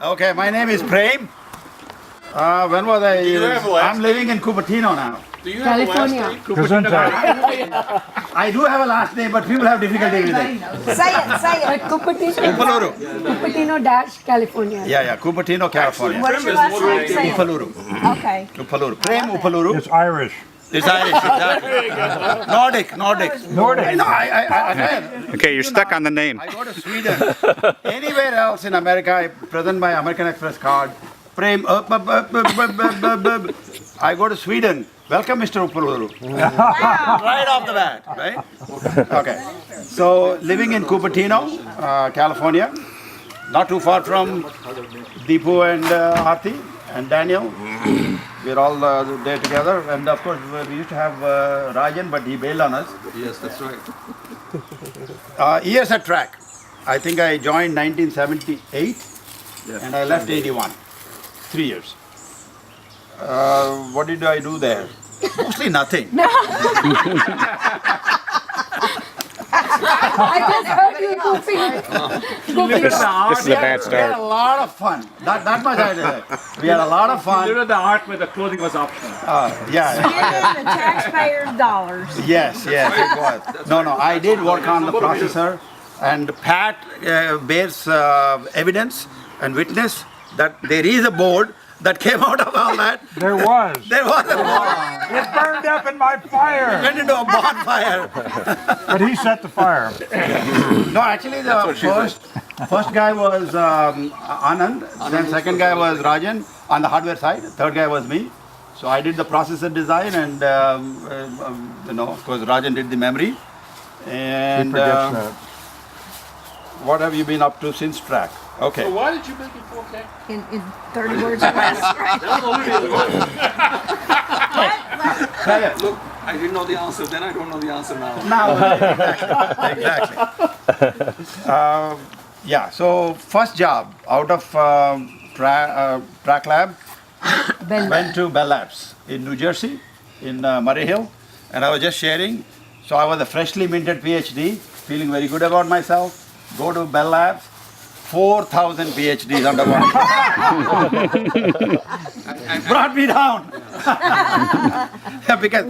Okay, my name is Prem. When was I? I'm living in Cupertino now. Do you have California. a last name? I do have a last name, but people have difficulty with it. Say it. Upaluru. Cupertino - California. Yeah, Cupertino, California. What is your last name? Say it. Upaluru. Okay. Upaluru. Prem Upaluru. It's Irish. It's Irish, exactly. Nordic. Nordic. No, I Okay, you're stuck on the name. I go to Sweden. Anywhere else in America, I present my American Express card. Prem, I go to Sweden. Welcome, Mr. Upaluru. Right off the bat, right? Okay. So, living in Cupertino, California, not too far from Deepu and Aarti and Daniel. We're all there together. And of course, we used to have Rajan, but he bailed on us. Yes, that's right. Years at TRAC. I think I joined 1978 and I left 81. 3 years. What did I do there? Mostly nothing. I just heard you goofing. This is a bad We had start. a lot of fun. That much I did. We had a lot of fun. You know the art where the clothing was optional. Yeah. Giving the taxpayers dollars. Yes, it was. No, I did work on the processor, and Pat bears evidence and witness that there is a board that came out of all that. There was. There was a board. It burned up in my fire. Went into a bonfire. But he set the fire. No, actually the first guy was Anand, then second guy was Rajan on the hardware side, third guy was me. So I did the processor design and of course Rajan did the memory. And He forgets that. what have you been up to since TRAC? Okay. So why did you make it 4K? In 30 words or less, right? Look, I didn't know the answer then, I don't know the answer now. Now, exactly. Yeah, so first job out of TRAC Lab, went to Bell Labs in New Jersey, in Murray Hill, and I was just sharing. So I was a freshly minted PhD, feeling very good about myself. Go to Bell Labs, 4,000 PhDs under one. Brought me down. Because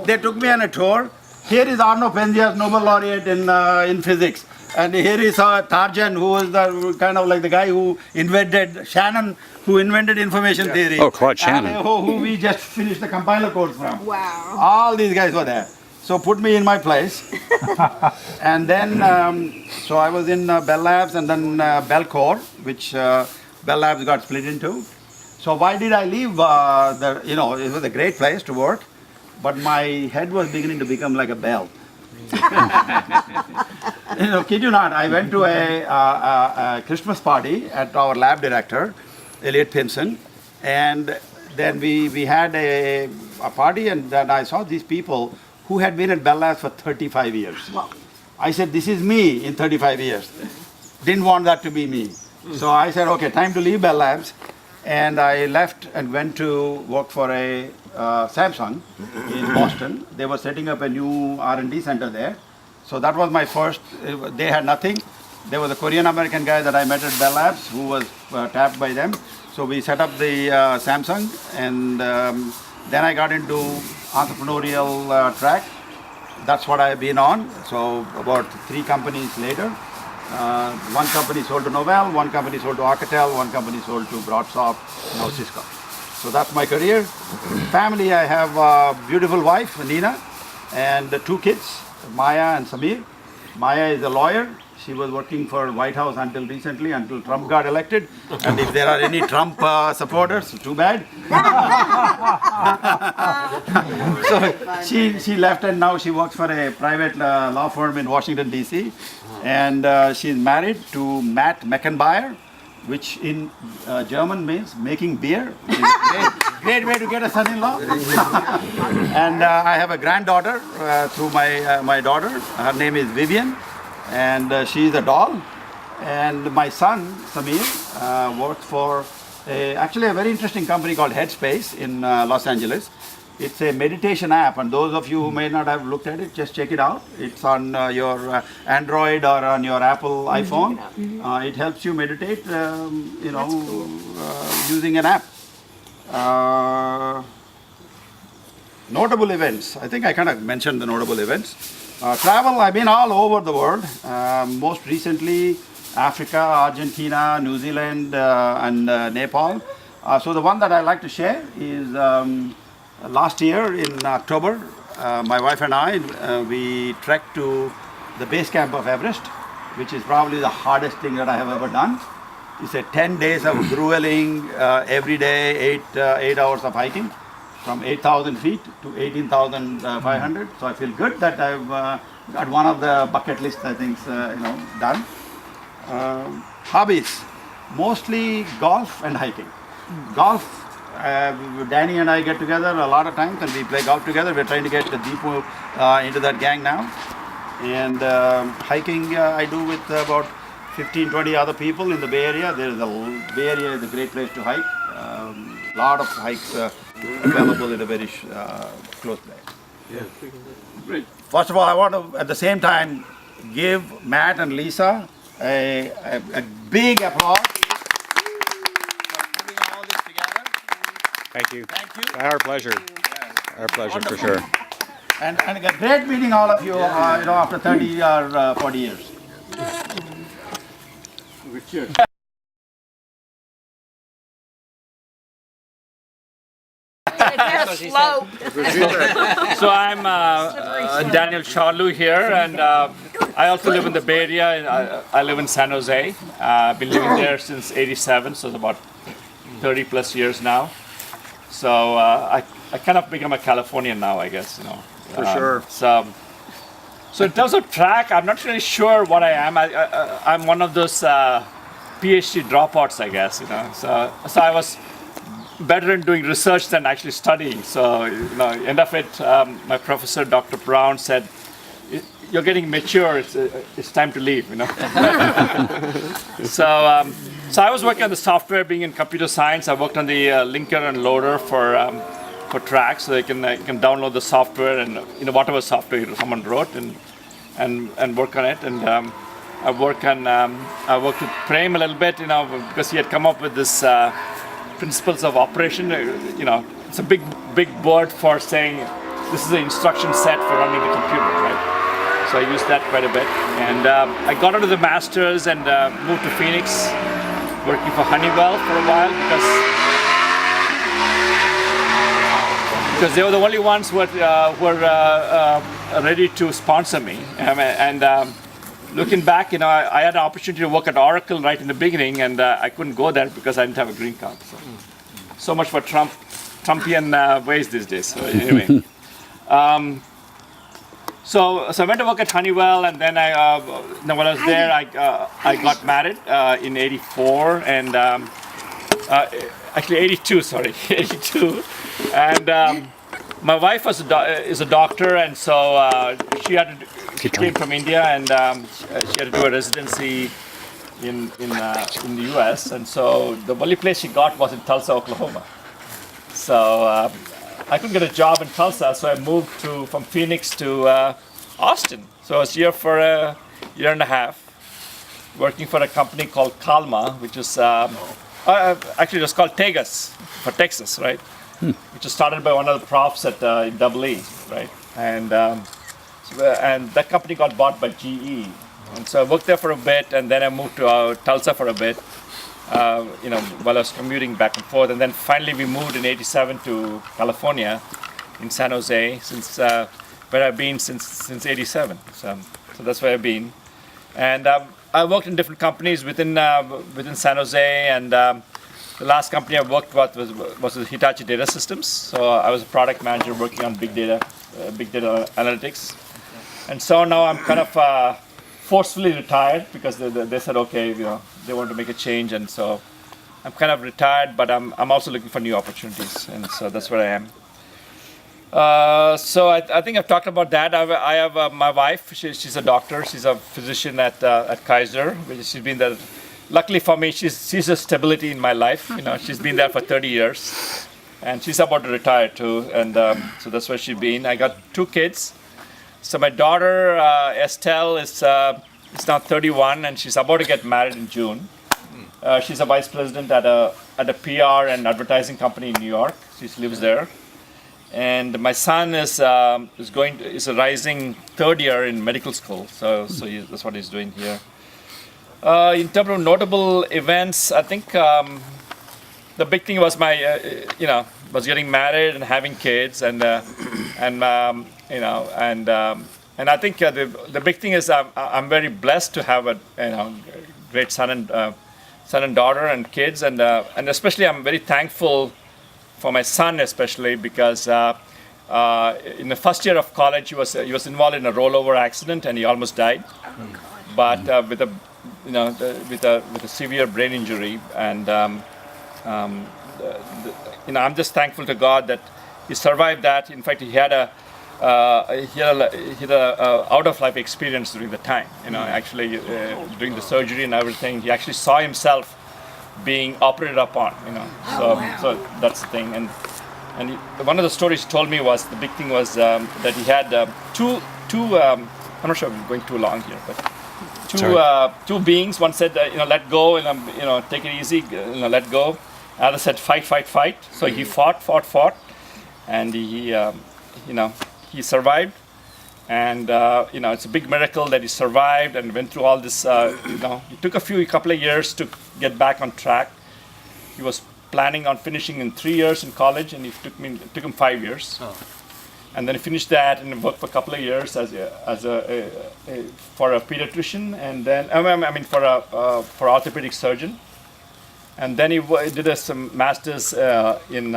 they took me on a tour. Here is Arno Penzias, Nobel laureate in physics. And here is Tarjan, who was the kind of like the guy who invented, Shannon, who invented information theory. Oh, Claude Shannon. And, who we just finished the compiler course from. Wow. All these guys were there. So put me in my place. And then, so I was in Bell Labs and then Bell Core, which Bell Labs got split into. So why did I leave? It was a great place to work, but my head was beginning to become like a bell. Kid you not, I went to a Christmas party at our lab director, Elliot Pinson, and then we had a party, and then I saw these people who had been at Bell Labs for 35 years. Wow. I said, this is me in 35 years. Didn't want that to be me. So I said, okay, time to leave Bell Labs. And I left and went to work for a Samsung in Boston. They were setting up a new R&D center there. So that was my first, they had nothing. There was a Korean American guy that I met at Bell Labs who was tapped by them. So we set up the Samsung, and then I got into entrepreneurial track. That's what I've been on. So about 3 companies later, one company sold to Novell, one company sold to Alcatel, one company sold to Broadsoft, now Cisco. So that's my career. Family, I have a beautiful wife, Nina, and 2 kids, Maya and Samir. Maya is a lawyer. She was working for White House until recently, until Trump got elected. And if there are any Trump supporters, too bad. So she left, and now she works for a private law firm in Washington, D.C. And she's married to Matt Meckenbauer, which in German means making beer. Great way to get a son-in-law. And I have a granddaughter through my daughter. Her name is Vivian. And she's a doll. And my son, Samir, works for actually a very interesting company called Headspace in Los Angeles. It's a meditation app, and those of you who may not have looked at it, just check it out. It's on your Android or on your Apple iPhone. It helps you meditate, using an app. Notable events. I think I kind of mentioned the notable events. Travel, I've been all over the world. Most recently, Africa, Argentina, New Zealand, and Nepal. So the one that I like to share is last year in October, my wife and I, we trekked to the base camp of Everest, which is probably the hardest thing that I have ever done. It's a 10 days of grueling, every day, 8 hours of hiking from 8,000 feet to 18,500. So I feel good that I've got one of the bucket list, I think, done. Hobbies, mostly golf and hiking. Golf, Danny and I get together a lot of times and we play golf together. We're trying to get the Deepu into that gang now. And hiking I do with about 15-20 other people in the Bay Area. Bay Area is a great place to hike. Lot of hikes available in a very close place. Yeah. Great. First of all, I want to at the same time give Matt and Lisa a big applause. Thank you. Thank you. Our pleasure. Our pleasure for sure. And a great meeting all of you, after 30 or 40 years. Richard. So I'm Daniel Charlu here, and I also live in the Bay Area. And I live in San Jose. I've been living there since '87, so it's about 30 plus years now. So I kind of become a Californian now, I guess, For sure. So in terms of track, I'm not really sure what I am. I'm one of those PhD dropouts, I guess, So I was better in doing research than actually studying. So, end of it, my professor, Dr. Brown, said, "You're getting mature. It's time to leave." So I was working on the software, being in computer science. I worked on the linker and loader for TRAC, so you can download the software and whatever software someone wrote and work on it. And I worked with Prem a little bit, because he had come up with this principles of operation. It's a big word for saying this is the instruction set for running the computer, right? So I used that quite a bit. And I got into the masters and moved to Phoenix, working for Honeywell for a while because they were the only ones who were ready to sponsor me. Looking back, I had an opportunity to work at Oracle right in the beginning, and I couldn't go there because I didn't have a green card. So much for Trumpian ways these days. So anyway, so I went to work at Honeywell, and then when I was there, I got married in '84, and actually '82, sorry, '82, and my wife is a doctor, and so she came from India, and she had to do a residency in the U.S. And so the only place she got was in Tulsa, Oklahoma. So I couldn't get a job in Tulsa, so I moved from Phoenix to Austin. So I was here for a year and a half, working for a company called Calma, which is actually it was called Tegas for Texas, right? Which was started by one of the profs at EE, right? And that company got bought by GE. And so I worked there for a bit, and then I moved to Tulsa for a bit, while I was commuting back and forth. And then finally we moved in '87 to California, in San Jose, where I've been since '87. So that's where I've been. And I worked in different companies within San Jose, and the last company I worked with was with Hitachi Data Systems. So I was a product manager working on big data analytics. And so now I'm kind of forcefully retired because they said, okay, they want to make a change. And so I'm kind of retired, but I'm also looking for new opportunities. And so that's where I am. So I think I've talked about that. I have my wife. She's a doctor. She's a physician at Kaiser. She's been there. Luckily for me, she's a stability in my life. She's been there for 30 years. and she's about to retire too, and so that's where she's been. I got 2 kids. So my daughter Estelle is now 31, and she's about to get married in June. She's a vice president at a PR and advertising company in New York. She lives there. And my son is a rising 3rd year in medical school. So that's what he's doing here. In terms of notable events, I think the big thing was was getting married and having kids, and I think the big thing is I'm very blessed to have a great son and daughter and kids, and especially I'm very thankful for my son, especially because in the first year of college he was involved in a rollover accident and he almost died, but with a severe brain injury, and I'm just thankful to God that he survived that. In fact, he had a out of life experience during the time. Actually during the surgery and everything, he actually saw himself being operated upon. So that's the thing. And one of the stories he told me was the big thing was that he had two. I'm not sure I'm going too long here, but two beings. One said, let go, and take it easy, let go. Other said, fight. So he fought, and he survived. And it's a big miracle that he survived and went through all this. It took a couple of years to get back on track. He was planning on finishing in 3 years in college, and it took him 5 years. Oh. And then he finished that and worked for a couple of years for a pediatrician, and then for orthopedic surgeon. And then he did some masters in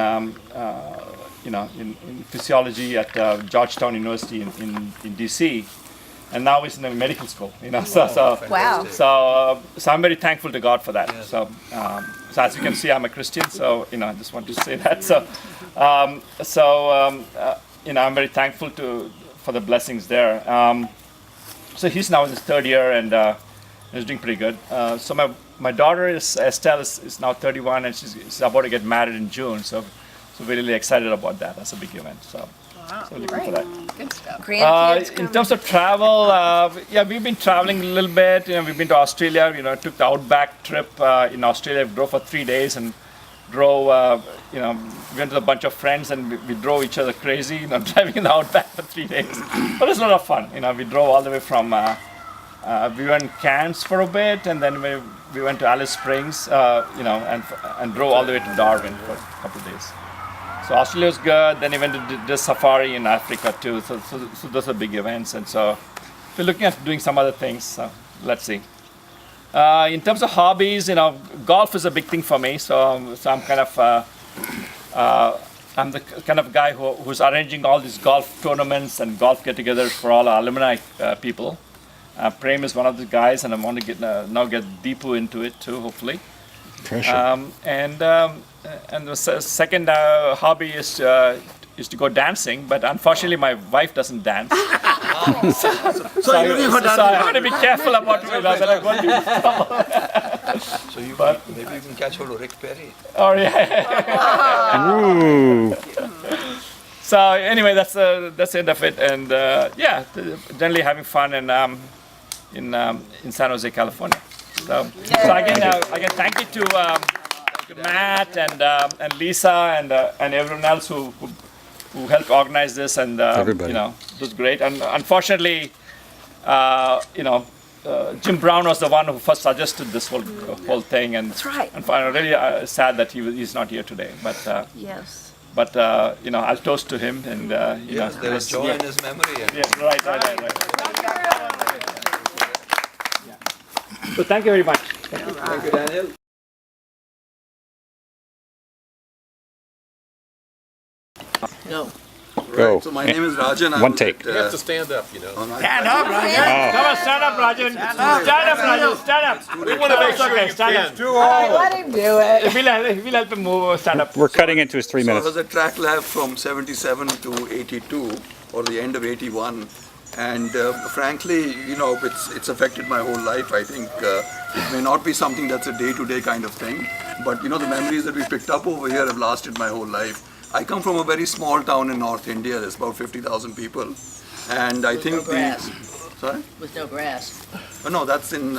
physiology at Georgetown University in DC, and now he's in a medical school. Wow. So I'm very thankful to God for that. Yes. So as you can see, I'm a Christian. So I just want to say that. I'm very thankful for the blessings there. So he's now in his 3rd year and he's doing pretty good. So my daughter Estelle is now 31, and she's about to get married in June. So we're really excited about that. That's a big event. So looking for that. Good stuff. In terms of travel, we've been traveling a little bit. We've been to Australia. Took the Outback trip in Australia. We drove for 3 days and drove. We went with a bunch of friends, and we drove each other crazy. Driving in the Outback for 3 days. But it's a lot of fun. We drove all the way from. We went in Cairns for a bit, and then we went to Alice Springs. And drove all the way to Darwin for a couple of days. So Australia was good. Then he went to the safari in Africa too. So those are big events, and so we're looking at doing some other things. So let's see. In terms of hobbies, golf is a big thing for me. So I'm kind of I'm the kind of guy who's arranging all these golf tournaments and golf get-togethers for all our alumni people. Prem is one of the guys, and I want to now get Deepu into it too, hopefully. Pressure. And the second hobby is to go dancing, but unfortunately my wife doesn't dance. So I have to be careful about it. So maybe you can catch hold of Rick Perry. Oh yeah. Ooh. So anyway, that's the end of it, and generally having fun in San Jose, California. So again, thank you to Matt and Lisa and everyone else who helped organize this, and everybody. It was great. And unfortunately, Jim Brown was the one who first suggested this whole thing, and That's right. And I'm really sad that he's not here today. But Yes. But I'll toast to him, and Yes, there is joy in his memory. Yeah, right. So thank you very much. Thank you, Daniel. Go. So my name is Rajan. One take. You have to stand up, Stand up, Rajan. Come on, stand up, Rajan. Stand up, Rajan. Stand up. We want to make sure you stand up. too old. Let him do it. We'll help him move. Stand up. We're cutting into his 3 So I minutes. was at track lab from 77 to 82, or the end of 81. And frankly, it's affected my whole life. I think it may not be something that's a day-to-day kind of thing, but the memories that we picked up over here have lasted my whole life. I come from a very small town in North India. There's about 50,000 people, and I think sorry. With no grass. Oh, no, that's in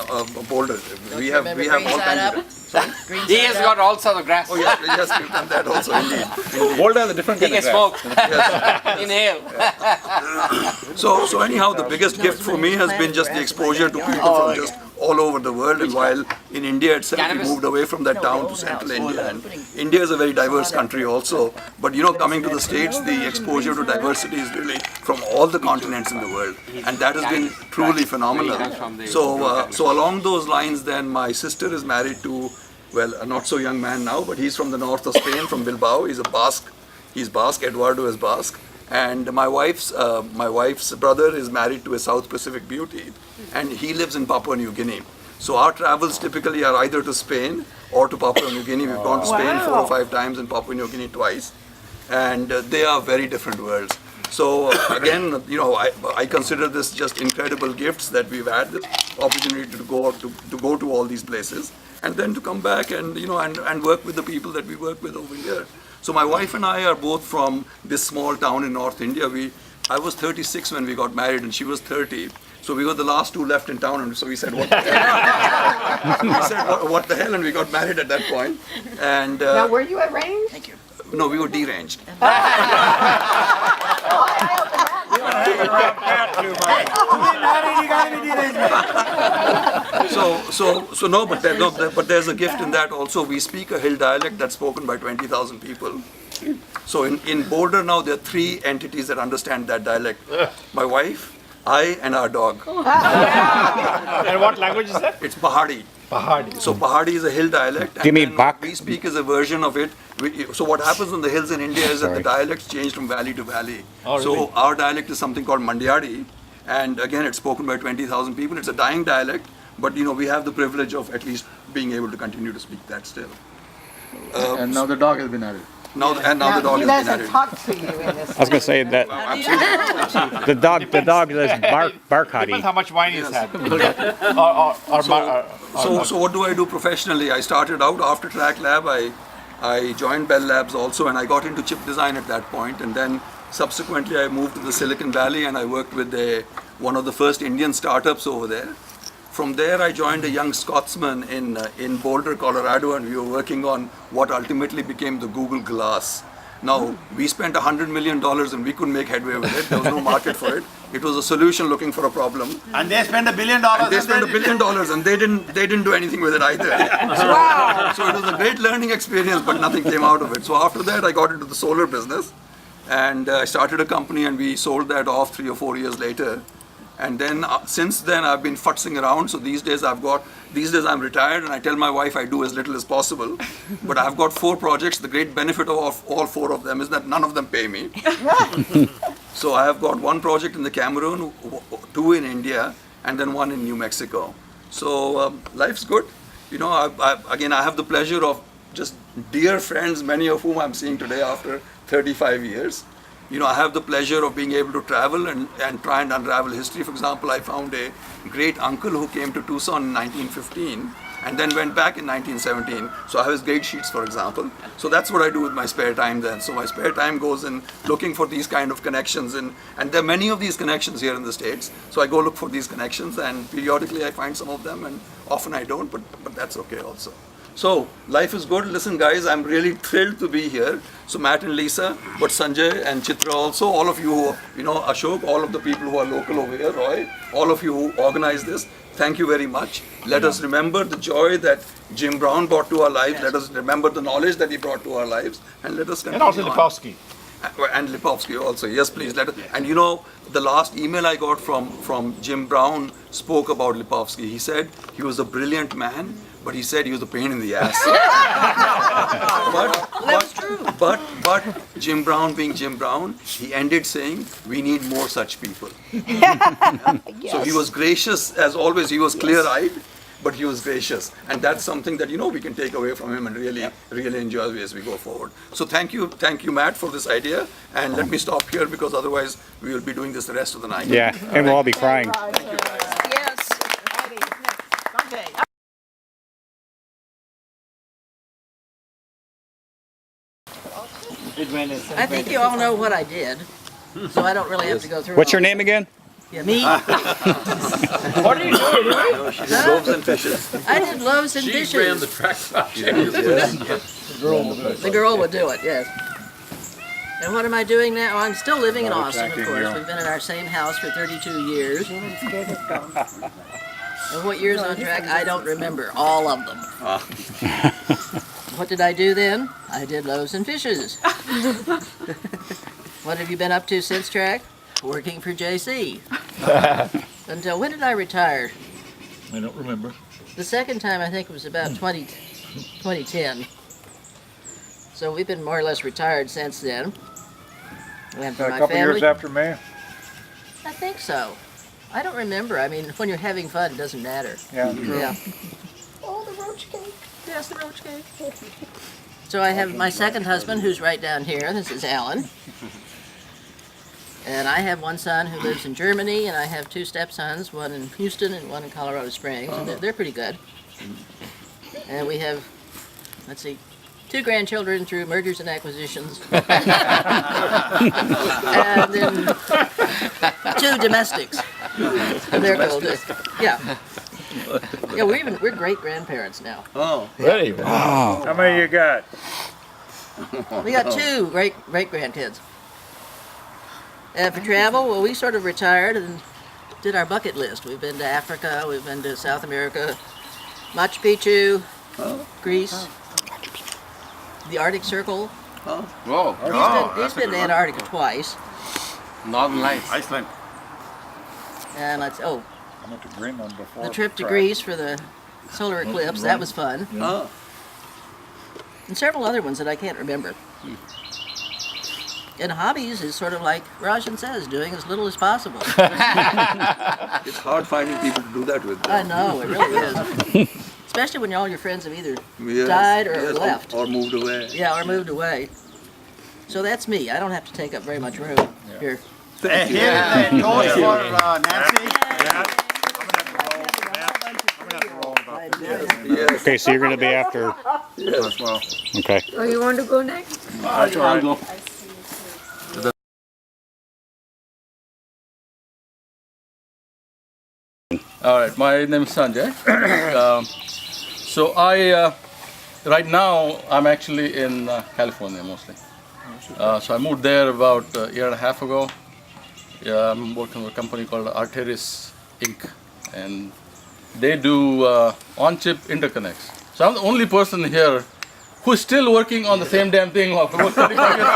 Boulder. Don't we you have remember all green side kinds up? of. Sorry? Green He side has up? got also the grass. Oh yes, we've done that also indeed. Boulder has a different He kind can of grass. smoke. Inhale. So anyhow, the biggest gift for me has been just the exposure to people from just all over the world. And while in India itself, we Cannabis? moved away from that town to central India. And India is a very diverse country also. But coming to the States, the exposure to diversity is really from all the continents in the world. And that has been truly phenomenal. So along those lines, then my sister is married to, well, a not so young man now, but he's from the north of Spain, from Bilbao. He's a Basque. He's Basque. Eduardo is Basque. And my wife's brother is married to a South Pacific beauty, and he lives in Papua New Guinea. So our travels typically are either to Spain or to Papua New Guinea. We've gone to Spain 4 or 5 times and Papua New Guinea twice, and they are very different worlds. So again, I consider this just incredible gifts that we've had this opportunity to go to all these places, and then to come back and and work with the people that we work with over here. So my wife and I are both from this small town in North India. I was 36 when we got married, and she was 30. So we were the last two left in town, and so we said, "What the hell?" We said, "What the hell?" And we got married at that point. And Now, were you arranged? Thank you. no, we were deranged. So no, but there's a gift in that also. We speak a hill dialect that's spoken by 20,000 people. So in Boulder now, there are 3 entities that understand that dialect. My wife, I, and our dog. And what language is that? It's Pahadi. Pahadi. So Pahadi is a hill dialect. Do you mean then Bak? We speak as a version of it. So what happens on the hills in India is that the dialects change from valley to valley. Oh, really? So our dialect is something called Mandyadi, and again it's spoken by 20,000 people. It's a dying dialect, but we have the privilege of at least being able to continue to speak that still. And now the dog has been added. Now the dog he has been doesn't added. talk to you in this. I was going to say that the dog does bark Depends hottie. how much wine he's had. So what do I do professionally? I started out after Track Lab. I joined Bell Labs also, and I got into chip design at that point. And then subsequently, I moved to the Silicon Valley, and I worked with one of the first Indian startups over there. From there, I joined a young Scotsman in Boulder, Colorado, and we were working on what ultimately became the Google Glass. Now, we spent $100 million and we couldn't make headway with it. There was no market for it. It was a solution looking for a problem. And they spent $1 billion. And they spent $1 billion and they didn't do anything with it either. So it was a great learning experience, but nothing came out of it. So after that, I got into the solar business, and I started a company, and we sold that off 3 or 4 years later. And then since then I've been futzing around. So these days I'm retired, and I tell my wife I do as little as possible. But I've got 4 projects. The great benefit of all 4 of them is that none of them pay me. So I have got 1 project in the Cameroon, 2 in India, and then 1 in New Mexico. So life's good. I have the pleasure of just dear friends, many of whom I'm seeing today after 35 years. I have the pleasure of being able to travel and try and unravel history. For example, I found a great uncle who came to Tucson in 1915 and then went back in 1917. So I have his grade sheets, for example. So that's what I do with my spare time then. So my spare time goes in looking for these kind of connections. And there are many of these connections here in the States. So I go look for these connections, and periodically I find some of them, and often I don't, but that's okay also. So, life is good. Listen, guys, I'm really thrilled to be here. So, Matt and Lisa, but Sanjay and Chitra also, all of you, Ashok, all of the people who are local over here, Roy, all of you who organized this, thank you very much. Let us remember the joy that Jim Brown brought to our lives. Let us remember the knowledge that he brought to our lives, and let us continue. And also Lipovsky. And Lipovsky also, yes, please. And the last email I got from Jim Brown spoke about Lipovsky. He said he was a brilliant man, but he said he was a pain in the ass. But Jim Brown being Jim Brown, he ended saying, we need more such people. So he was gracious as always. He was clear-eyed, but he was gracious. And that's something that, we can take away from him and really enjoy as we go forward. So thank you, Matt, for this idea. And let me stop here, because otherwise we will be doing this the rest of the night. Yeah, and we'll all be crying. Thank you, guys. Yes. Sanjay. I think you all know what I did, so I don't really have to go through. What's your all name again? Yeah, me. What are you doing? She did loaves and fishes. I did loaves and She fishes. ran the TRAC-WhatEveryoneIsUpTo. The girl would do it, yes. And what am I doing now? I'm still living in Austin, of course. We've been in our same house for 32 years. And what years on track? I don't remember all of them. What did I do then? I did loaves and fishes. What have you been up to since track? Working for JC. Until when did I retire? I don't remember. The second time I think it was about 2010. So we've been more or less retired since then. And for A my couple family, years after me. I think so. I don't remember. I mean, when you're having fun, it doesn't matter. Yeah, true. Yeah. Oh, the roach cake. Yes, the roach cake. So I have my second husband, who's right down here. This is Alan. And I have one son who lives in Germany, and I have two stepsons, one in Houston and one in Colorado Springs. And they're pretty good. And we have, let's see, 2 grandchildren through mergers and acquisitions. And then 2 domestics. They're cool too. Yeah. Yeah, we're great grandparents now. Oh. Really? Wow. How many you got? We got 2 great grandkids. And for travel, well, we sort of retired and did our bucket list. We've been to Africa, we've been to South America, Machu Picchu, Greece, the Arctic Circle. Whoa. He's been to Antarctica twice. Northern Lights. Iceland. And I went to Greenland before. the trip to track. Greece for the solar eclipse, that was fun. Oh. And several other ones that I can't remember. And hobbies is sort of like Rajan says, doing as little as possible. It's hard finding people to do that with. I know, it really is. Especially when all your friends have either Yes, died or yes, left. or moved away. Yeah, or moved away. So that's me. I don't have to take up very much room here. And here is a toast for Nancy. Yes. Okay, so you're going to be after. As well. Okay. Oh, you want to go next? That's all right. All right, my name is Sanjay. So right now, I'm actually in California mostly. So I moved there about a year and a half ago. Yeah, I'm working with a company called Arteris Inc. And they do on-chip interconnects. So I'm the only person here who's still working on the same damn thing after about 35 years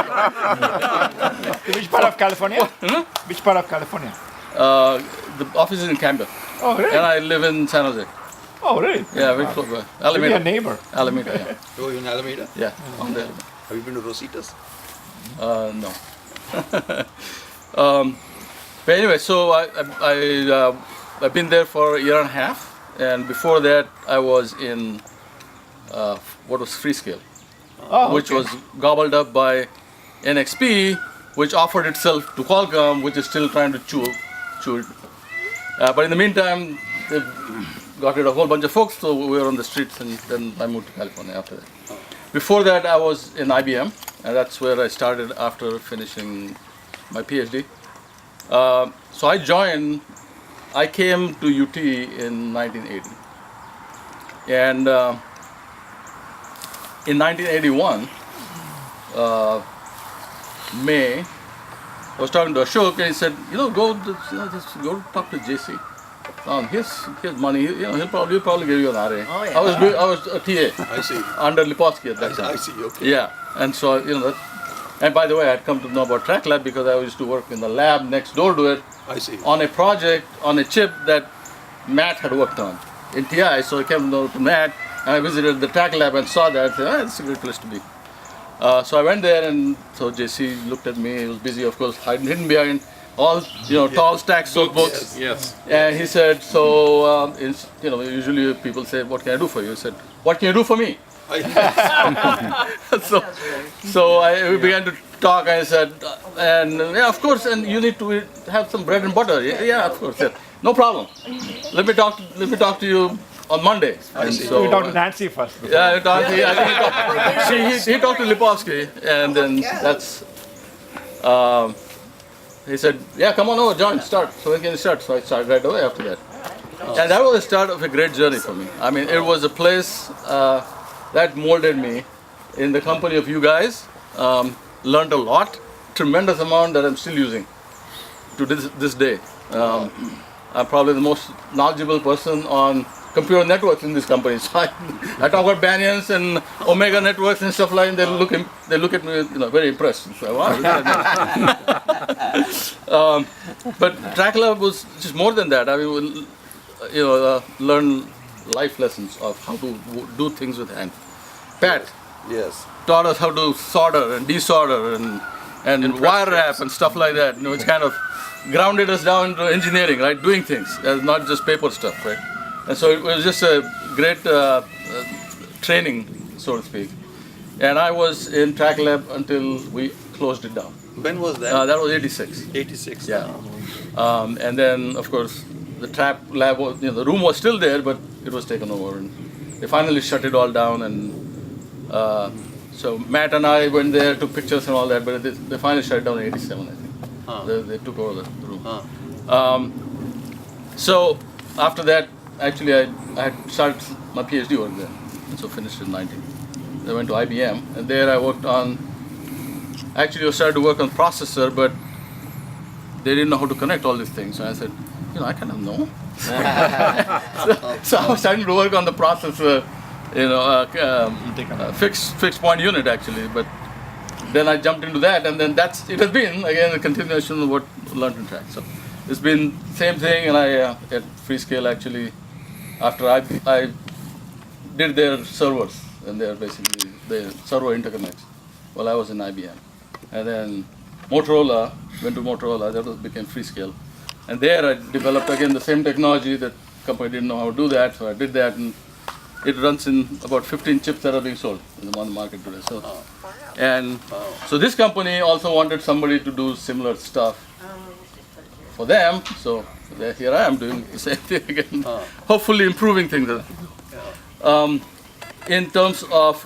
ago. Which part of California? Which part of California? The office is in Campbell. Oh, really? And I live in San Jose. Oh, really? Yeah, very close by. Maybe a Alameda. neighbor. Alameda, yeah. Oh, you're in Alameda? Yeah, on there. Have you been to Rositas? No. But anyway, so I've been there for a year and a half. And before that, I was in what was Freescale, which was gobbled up by NXP, which offered itself to Qualcomm, which is still trying to chew it. But in the meantime, they got rid of a whole bunch of folks, so we were on the streets, and then I moved to California after that. Before that, I was in IBM, and that's where I started after finishing my PhD. So I came to UT in 1980. And in 1981, May, I was talking to Ashok, and he said, just go talk to JC. Here's money. He'll probably give you an RA. Oh, yeah. I was a TA I see. under Lipovsky at that time. I see, okay. Yeah, and so and by the way, I'd come to know about TRAC Lab because I used to work in the lab next door to it I see. on a project on a chip that Matt had worked on in TI. So I came to know Matt, and I visited the TRAC Lab and saw that. I said, it's a great place to be. So I went there, and so JC looked at me. He was busy, of course, hidden behind all tall stacks of books. Yes. And he said, so usually people say, "What can I do for you?" He said, "What can you do for me?" So we began to talk, and I said, yeah, of course, and you need to have some bread and butter. Yeah, of course. Yeah. No problem. Let me talk to you on Monday. And so, We talked to Nancy first. yeah, I think he talked to Lipovsky, and then that's. He said, "Yeah, come on over, join, start." So when can you start? So I started right away after that, and that was the start of a great journey for me. I mean, it was a place that molded me in the company of you guys. Learned a lot, tremendous amount that I'm still using to this day. I'm probably the most knowledgeable person on computer networks in this company. So I talk about Banyans and Omega networks and stuff like that. They look at me, very impressed. So, wow. But TRAC was just more than that. I mean, learn life lessons of how to do things with hand. Pat taught us how to solder and desolder and wire wrap and stuff like that. It's kind of grounded us down to engineering, right? Doing things, not just paper stuff, right? And so it was just a great training, so to speak. And I was in TRAC Lab until we closed it down. When was that? That was 86. 86. Yeah. And then, of course, the TRAC Lab was, the room was still there, but it was taken over. And they finally shut it all down. And so Matt and I went there, took pictures and all that, but they finally shut it down in 87, I think. They took over the room. So after that, actually, I had started my PhD work there, and so finished in 19. I went to IBM, and there I worked on. Actually, I started to work on processor, but they didn't know how to connect all these things. So I said, I kind of know. so I was starting to work on the processor, fixed point unit actually. But then I jumped into that, and then it has been again a continuation of what I learned in TRAC. So it's been same thing, and I at Freescale actually. After I did their servers and their basically the server interconnects while I was in IBM, and then Motorola went to Motorola. That became Freescale, and there I developed again the same technology. That company didn't know how to do that, so I did that, and it runs in about 15 chips that are being sold on the market today. So, so this company also wanted somebody to do similar stuff for them. So here I am doing the same thing again, hopefully improving things. In terms of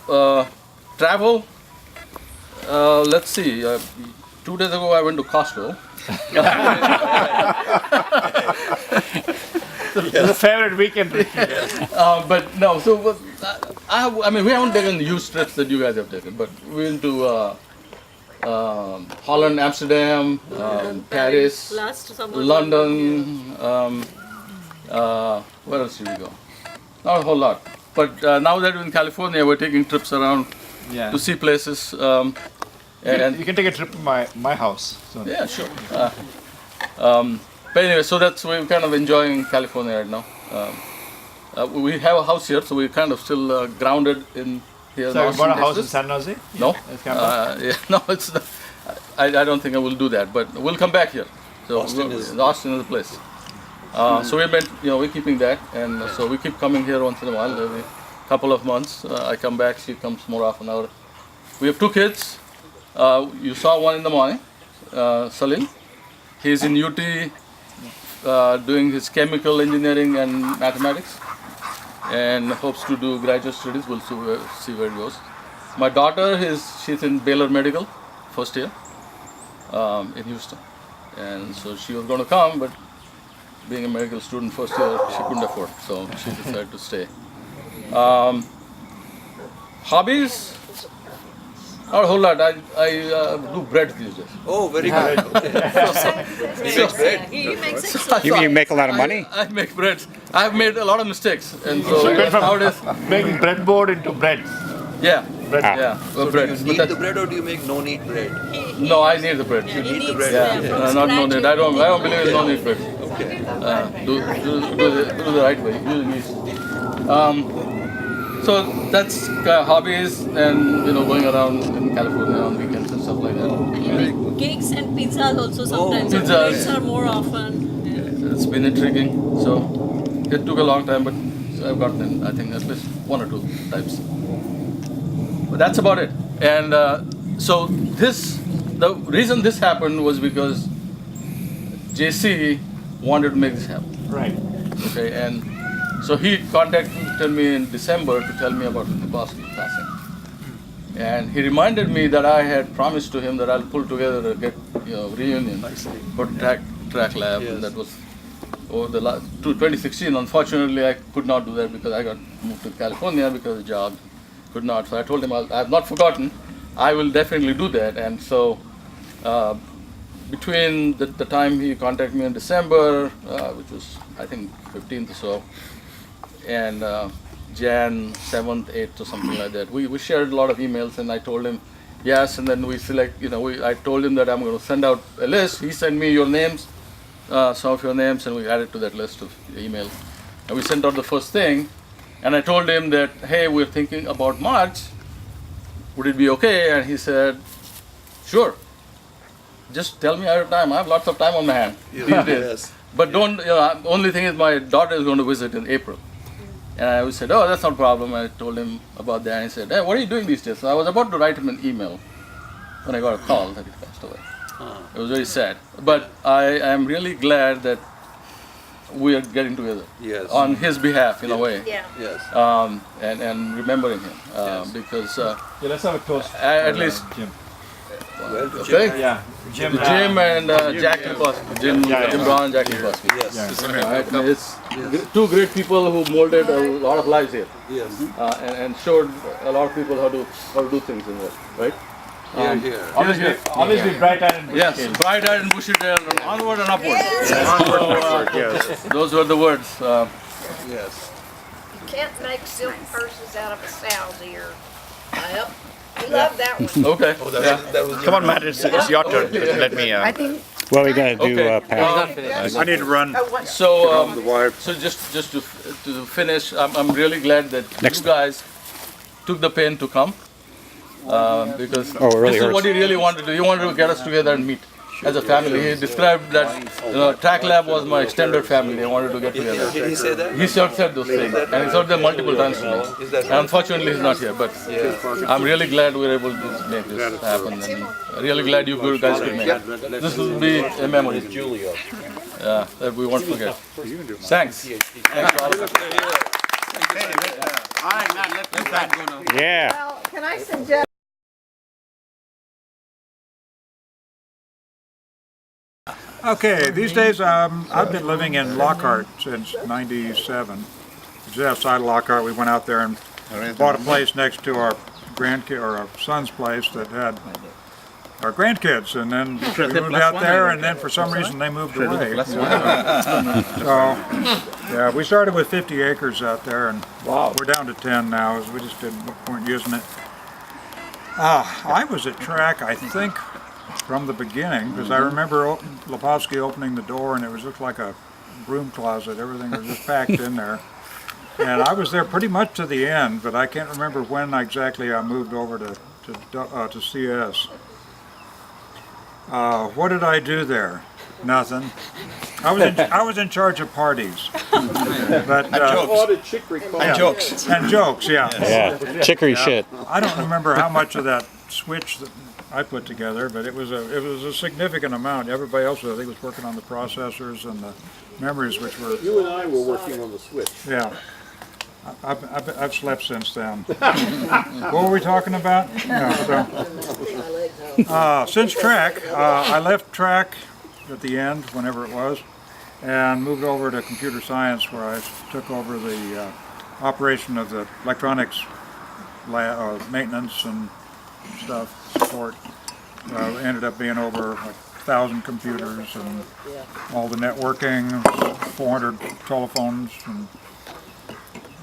travel, let's see. 2 days ago I went to Costco. It's a favorite weekend. But no, so we haven't taken the huge trips that you guys have taken, but we went to Holland, Amsterdam, Paris, London. Where else did we go? Not a whole lot. But now that we're in California, we're taking trips around to see places. And you can take a trip to my house. So. Yeah, sure. But anyway, so we're kind of enjoying California right now. We have a house here, so we're kind of still grounded in here. So you bought a house in San Jose? No. No, it's not. I don't think I will do that, but we'll come back here. So Austin is the place. So we're keeping that, and so we keep coming here once in a while, every couple of months. I come back, she comes more often. We have 2 kids. You saw one in the morning, Khalil. He's in UT doing his chemical engineering and mathematics, and hopes to do graduate studies. We'll see where it goes. My daughter she's in Baylor Medical, first year, in Houston, and so she was going to come, but being a medical student first year, she couldn't afford, so she decided to stay. Hobbies? Not a whole lot. I do bread these days. Oh, very good. He makes bread. He makes it. You make a lot of money? I make bread. I've made a lot of mistakes, and so nowadays making breadboard into bread. Yeah, Bread. yeah, bread. Do you need the bread or do you make no-knead bread? No, I need the bread. You need the bread. Yeah, not no-knead. I don't believe in no-knead bread. Okay. Do the right way. Use yeast. So that's hobbies, and going around in California on weekends and stuff like that. Cakes and pizzas also sometimes. Pizzas. Breads are more often. It's been intriguing. So it took a long time, but I've gotten, I think, at least 1 or 2 types. But that's about it. And so the reason this happened was because JC wanted to make this happen. Right. Okay, and So he contacted me in December to tell me about the Boston passing. And he reminded me that I had promised to him that I'll pull together a reunion for track lab. And that was over the 2016. Unfortunately, I could not do that because I got moved to California because of the job. Could not. So I told him I have not forgotten. I will definitely do that. And so between the time he contacted me in December, which was I think 15th or so, and Jan 7th, 8th or something like that, we shared a lot of emails, and I told him yes, and then we select, I told him that I'm going to send out a list. He sent me your names, some of your names, and we added to that list of emails. And we sent out the first thing, and I told him that, hey, we're thinking about March. Would it be okay? And he said, sure. Just tell me ahead of time. I have lots of time on my hand these days. Yes. But don't, only thing is my daughter is going to visit in April. And I said, oh, that's not a problem. I told him about that. And he said, hey, what are you doing these days? So I was about to write him an email when I got a call that he passed away. It was very sad. But I am really glad that we are getting together on his behalf in a way. Yeah. Yes. And remembering him. Because let's have a toast. at least Jim. okay. Yeah. Jim and Jack Nicholson. Jim Brown and Jack Nicholson. Yes. Right? I mean, it's two great people who molded a lot of lives here. Yes. And showed a lot of people how to do things in there, right? Always be bright-eyed and Yes, bright-eyed and bushy-tailed, and onward and upward. Yes. Those were the words. Yes. You can't make silk purses out of a sow's ear. Yep. We love that one. Okay. That was Come on, Matt, it's your turn. Let me. I think. What we gotta do, Okay. Pat? I need to run. So, The wife. so just to finish, I'm really glad that you guys took the pain to come. Because Oh, it really this is hurts. what he really wanted to do. He wanted to get us together and meet as a family. He described that Track Lab was my extended family. I wanted to get together. Did he say that? He sure said those things, and he said them multiple times to me. And unfortunately, he's not here, but I'm really glad we were able to make this happen. And really glad you guys could make it. This will be a memory that we won't forget. Thanks. Thanks to all of you. All right, Matt, let's do that. Yeah. Well, can I suggest? Okay, these days I've been living in Lockhart since '97. Just outside of Lockhart, we went out there and bought a place next to our our son's place that had our grandkids, and then we moved out there, and then for some reason they moved away. So, yeah, we started with 50 acres out there, and we're down to 10 now, as we just weren't using it. I was at TRAC, I think, from the beginning, because I remember Lepofsky opening the door, and it looked like a broom closet. Everything was just packed in there. And I was there pretty much to the end, but I can't remember when exactly I moved over to CS. What did I do there? Nothing. I was in charge of parties. But, And jokes. And jokes, yeah. Yeah. Chicory shit. I don't remember how much of that switch that I put together, but it was a significant amount. Everybody else, I think, was working on the processors and the memories, which were. You and I were working on the switch. Yeah. I've slept since then. What were we talking about? No, so, since TRAC, I left TRAC at the end, whenever it was, and moved over to computer science, where I took over the operation of the electronics maintenance and stuff, support. Ended up being over 1,000 computers and all the networking, 400 telephones, and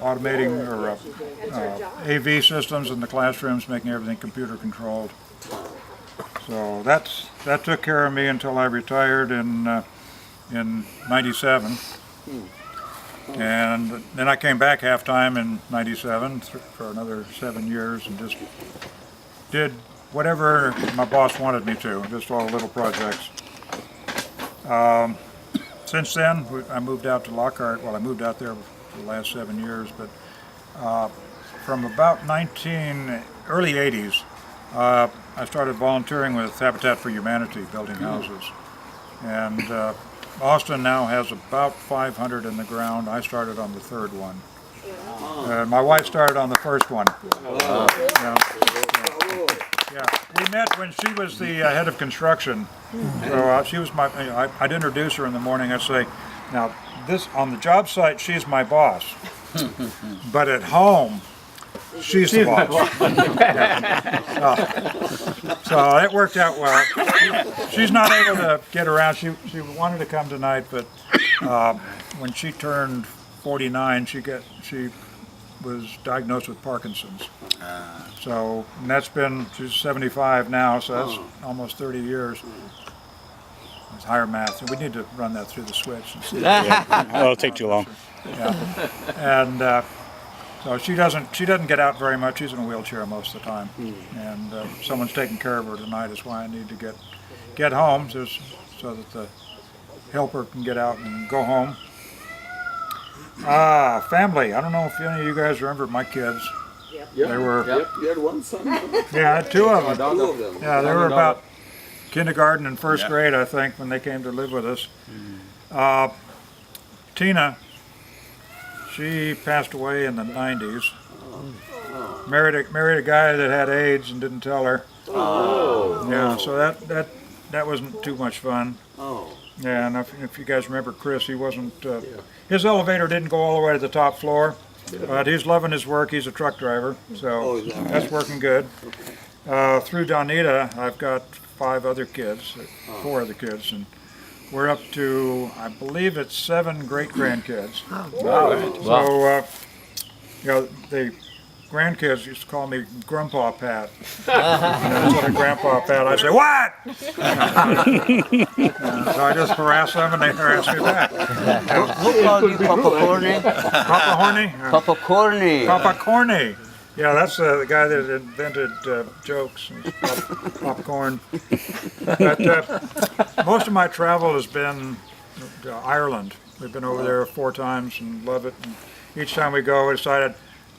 automating or AV systems in the classrooms, making everything computer controlled. So that took care of me until I retired in '97, and then I came back half-time in '97 for another 7 years and just did whatever my boss wanted me to, just all little projects. Since then, I moved out to Lockhart. Well, I moved out there for the last 7 years, but from about early 80s, I started volunteering with Habitat for Humanity, building houses. And Austin now has about 500 in the ground. I started on the third one. My wife started on the first one. Yeah, we met when she was the head of construction. So she was I'd introduce her in the morning. I'd say, now this on the job site, she's my boss, but at home, she's the boss. So it worked out well. She's not able to get around. She wanted to come tonight, but when she turned 49, she was diagnosed with Parkinson's. So, and that's been, she's 75 now, so that's almost 30 years. It's higher math. We need to run that through the switch. And see. It'll take too long. Yeah. And so she doesn't get out very much. She's in a wheelchair most of the time. And someone's taking care of her tonight is why I need to get home so that the helper can get out and go home. Family. I don't know if any of you guys remember my kids. They were. You had one son? Yeah, I had two of them. Two of them. Yeah, they were about kindergarten and first grade, I think, when they came to live with us. Tina, she passed away in the 90s. Married a guy that had AIDS and didn't tell her. Yeah, so that wasn't too much fun. Yeah, and if you guys remember Chris, he wasn't. His elevator didn't go all the way to the top floor, but he's loving his work. He's a truck driver, so that's working good. Through Donita, I've got 4 other kids, and we're up to, I believe it's 7 great-grandkids. So, the grandkids used to call me Grandpa Pat. Instead of Grandpa Pat, I say, what? So I just harass them and they harass me back. Who called you Papa Corny? Papa Horny? Papa Corny. Papa Corny. Yeah, that's the guy that invented jokes and popcorn. But most of my travel has been to Ireland. We've been over there 4 times and love it. And each time we go, we decided,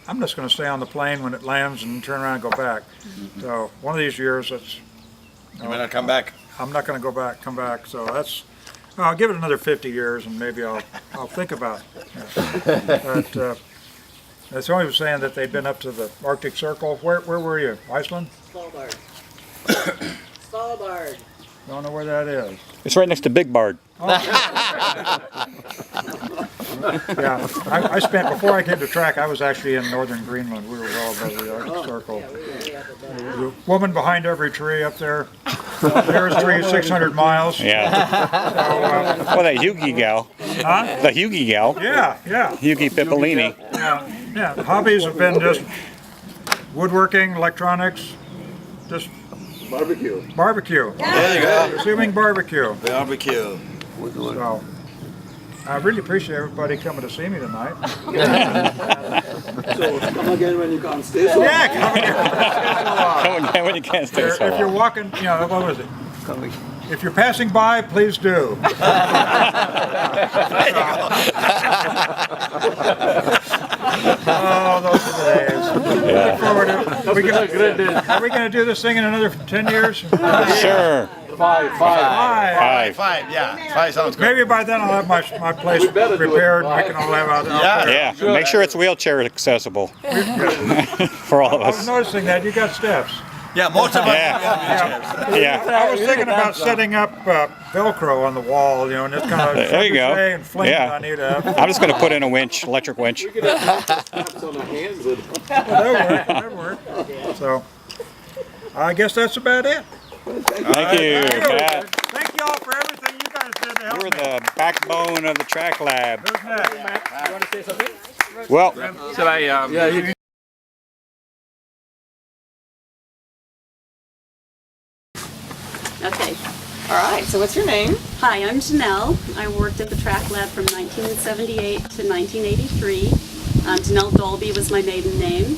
I'm just going to stay on the plane when it lands and turn around and go back. So one of these years, You may not come back. I'm not going to come back. So I'll give it another 50 years and maybe I'll think about it. But somebody was saying that they'd been up to the Arctic Circle. Where were you? Iceland? Svalbard. Svalbard. Don't know where that is. It's right next to Big Bard. Yeah, I spent, before I came to TRAC, I was actually in northern Greenland. We were well above the Arctic Circle. The woman behind every tree up there. Nearest tree is 600 miles. Yeah. So, Well, that Hughie gal. huh? The Hughie gal. Yeah. Hughie Pippolini. Yeah. Hobbies have been just woodworking, electronics, just Barbecue. barbecue. There you go. Assuming barbecue. Barbecue. So, I really appreciate everybody coming to see me tonight. So come again when you can't stay so Yeah, come again. Come again when you can't stay so If you're long. walking, what was it? If you're passing by, please do. Oh, those are the days. Look forward to. Are we going to do this thing in another 10 years? Sure. Five. Five. 5, yeah. 5 sounds good. Maybe by then I'll have my place prepared and we can all have out there. Yeah. Make sure it's wheelchair accessible for all of I was us. noticing that you got steps. Yeah, most of us. Yeah. I was thinking about setting up Velcro on the wall, and just kind of There you go. and fling Yeah. Donita up. I'm just going to put in a winch, electric winch. That'll work. So, I guess that's about it. Thank you, Pat. Thank you all for everything you guys did to help You're me. the backbone of the track lab. Who's next? You want to say something? Well, Should I? Okay. All right, so what's your name? Hi, I'm Janelle. I worked at the track lab from 1978 to 1983. Janelle Dolby was my maiden name.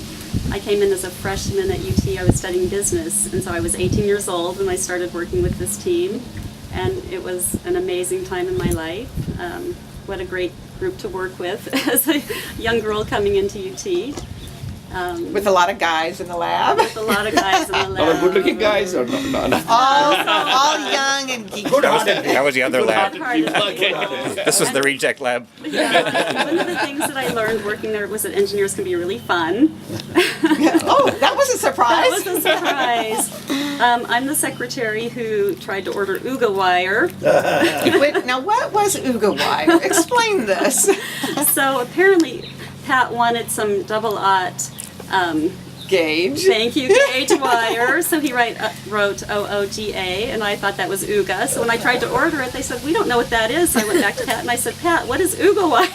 I came in as a freshman at UT. I was studying business, and so I was 18 years old when I started working with this team. And it was an amazing time in my life. What a great group to work with as a young girl coming into UT. With a lot of guys in the lab. With a lot of guys in the lab. Are good-looking guys or no? All young and geeky. That was the other lab. Good-hearted. This was the reject lab. Yeah. One of the things that I learned working there was that engineers can be really fun. Oh, that was a surprise. That was a surprise. I'm the secretary who tried to order Uga wire. Wait, now what was Uga wire? Explain this. So apparently Pat wanted some double-aught Gauge. thank you, gauge wire. So he wrote OOGA, and I thought that was Uga. So when I tried to order it, they said, we don't know what that is. So I went back to Pat and I said, Pat, what is Uga wire?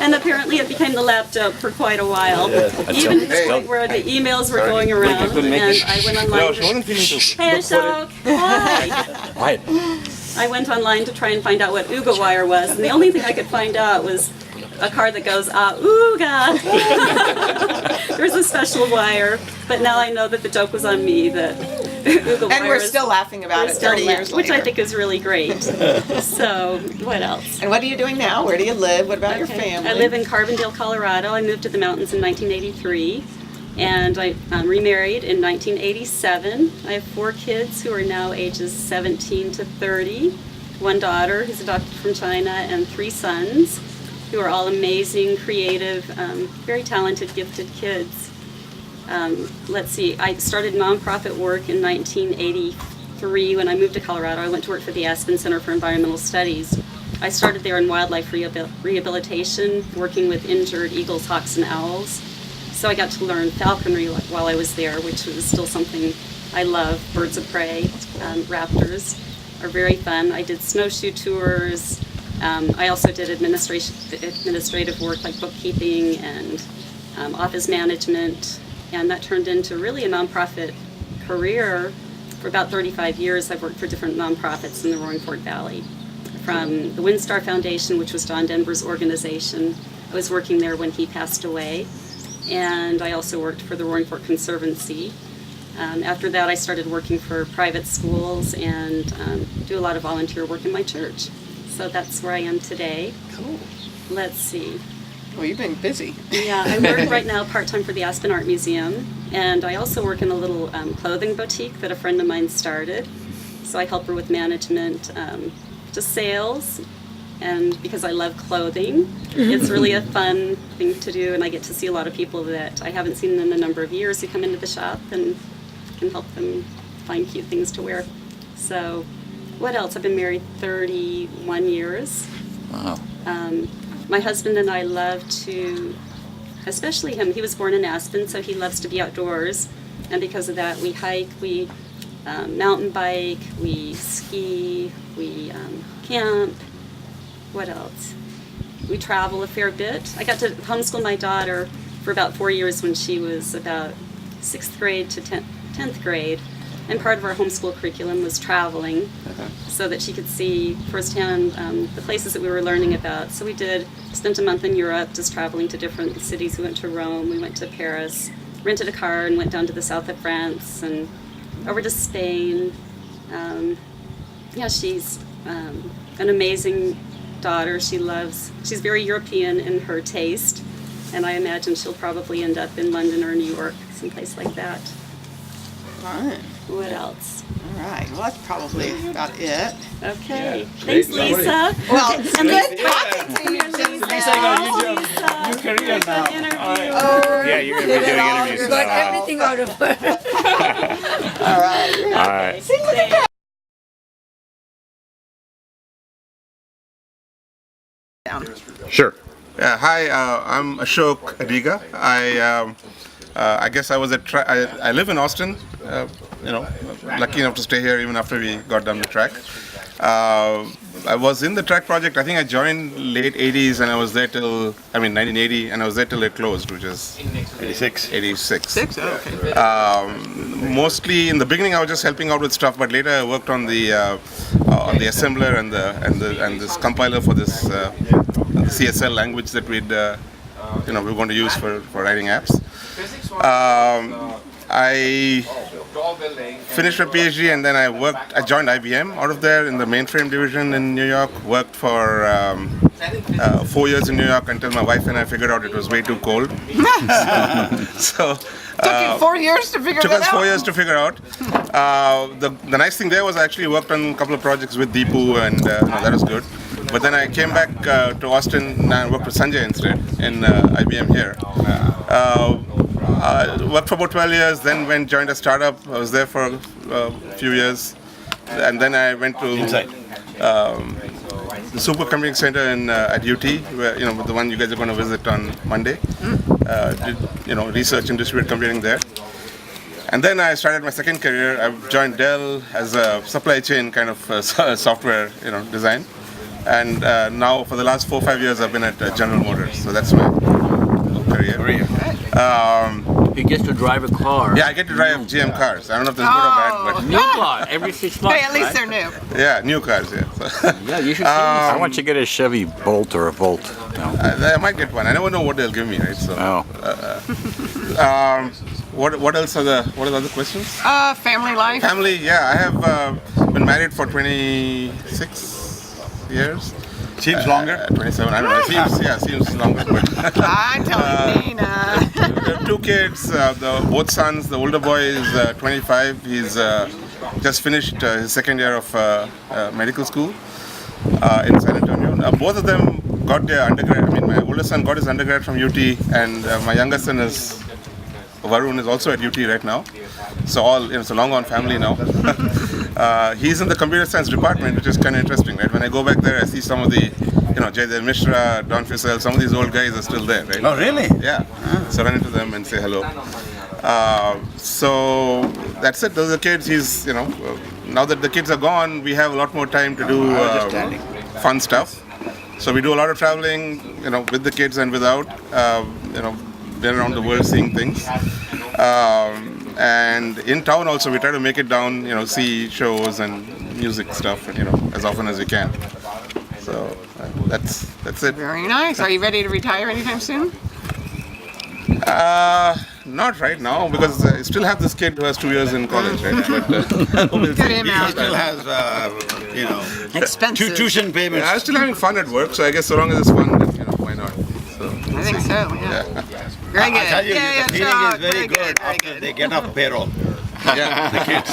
And apparently it became the lap joke for quite a while. Even to the point where the emails were going around, and I went online to... Hey, Ashok. Hi. I went online to try and find out what Uga wire was, and the only thing I could find out was a car that goes, ooga. There's a special wire, but now I know that the joke was on me, that Uga wire. And we're still laughing about it 30 years later. Which I think is really great. So, what else? And what are you doing now? Where do you live? What about your family? I live in Carbondale, Colorado. I moved to the mountains in 1983. And I remarried in 1987. I have 4 kids who are now ages 17 to 30. 1 daughter who's adopted from China, and 3 sons who are all amazing, creative, very talented, gifted kids. Let's see, I started nonprofit work in 1983 when I moved to Colorado. I went to work for the Aspen Center for Environmental Studies. I started there in wildlife rehabilitation, working with injured eagles, hawks, and owls. So I got to learn falconry while I was there, which was still something I love. Birds of prey, raptors are very fun. I did snowshoe tours. I also did administrative work like bookkeeping and office management, and that turned into really a nonprofit career. For about 35 years, I've worked for different nonprofits in the Roaring Fork Valley. From the WinStar Foundation, which was Don Denver's organization. I was working there when he passed away. And I also worked for the Roaring Fork Conservancy. After that, I started working for private schools and do a lot of volunteer work in my church. So that's where I am today. Cool. Let's see. Well, you've been busy. Yeah, I work right now part-time for the Aspen Art Museum. And I also work in a little clothing boutique that a friend of mine started. So I help her with management, just sales. And because I love clothing, it's really a fun thing to do, and I get to see a lot of people that I haven't seen in a number of years who come into the shop and can help them find cute things to wear. So, what else? I've been married 31 years. Wow. My husband and I love to, especially him, he was born in Aspen, so he loves to be outdoors, and because of that, we hike, we mountain bike, we ski, we camp. What else? We travel a fair bit. I got to homeschool my daughter for about 4 years when she was about 6th grade to 10th grade. And part of our homeschool curriculum was traveling so that she could see firsthand the places that we were learning about. So we spent a month in Europe just traveling to different cities. We went to Rome, we went to Paris, rented a car and went down to the south of France and over to Spain. She's an amazing daughter. She's very European in her taste, and I imagine she'll probably end up in London or New York, someplace like that. Fine. What else? All right. Well, that's probably about it. Okay. Thanks, Lisa. Well, and good talking to you, Lisa. Lisa, new career now. Oh, Yeah, you're going to be doing interviews. Got everything out of her. all right. All right. See, look at that. Sure. Hi, I'm Ashok Adiga. I guess I was I live in Austin. Lucky enough to stay here even after we got done with TRAC. I was in the TRAC project. I think I joined late 80s and I was there till 1980, and I was there till it closed, which is 86. 6? Oh, okay. Mostly in the beginning, I was just helping out with stuff, but later I worked on the assembler and this compiler for this CSL language that we're going to use for writing apps. I finished my PhD and then I joined IBM out of there in the mainframe division in New York. Worked for 4 years in New York until my wife and I figured out it was way too cold. So Took you 4 years to figure took that us out? 4 years to figure out. The nice thing there was I actually worked on a couple of projects with Deepu, and that was good. But then I came back to Austin and I worked with Sanjay instead in IBM here. I worked for about 12 years, then joined a startup. I was there for a few years, and then I went to the Supercomputing Center at UT, where the one you guys are going to visit on Monday. Did research in distributed computing there, and then I started my second career. I joined Dell as a supply chain kind of software design, and now for the last 4 or 5 years I've been at General Motors. So that's my career. He gets to drive a car. Yeah, I get to drive GM cars. I don't know if that's good or bad, but New car every 6 months. Hey, at least right? they're new. yeah, new cars. Yeah. So, Yeah, you should see I want you to get a Chevy Bolt or a Volt. No. I might get one. I never know what they'll give me, right? So. Oh. What else are the other questions? Family life. Family, yeah. I have been married for 26 years. Seems longer. 27. I don't know. Seems longer. But I'm telling Nina. we have 2 kids. Both sons. The older boy is 25. He's just finished his second year of medical school in San Antonio. Both of them got their undergrad. I mean, my older son got his undergrad from UT, and my younger son Varun is also at UT right now. So it's a long gone family now. He's in the computer science department, which is kind of interesting, right? When I go back there, I see some of the, Jaydev Mishra, Don Fisel, some of these old guys are still there, right? Oh, really? Yeah. So run into them and say hello. So that's it. Those are the kids. He's, now that the kids are gone, we have a lot more time to do fun stuff. So we do a lot of traveling, with the kids and without. Been around the world seeing things. And in town also, we try to make it down, see shows and music stuff, as often as we can. So that's it. Very nice. Are you ready to retire anytime soon? Not right now, because I still have this kid who has 2 years in college, right? But, Get him He out. still has, Expensive. tuition payments. I'm still having fun at work, so I guess so long as it's fun, then, why not? So, I think so, yeah. Very good. I tell you, Yay, the feeling Ashok. is very good very after good. they get off payroll. yeah. The kids.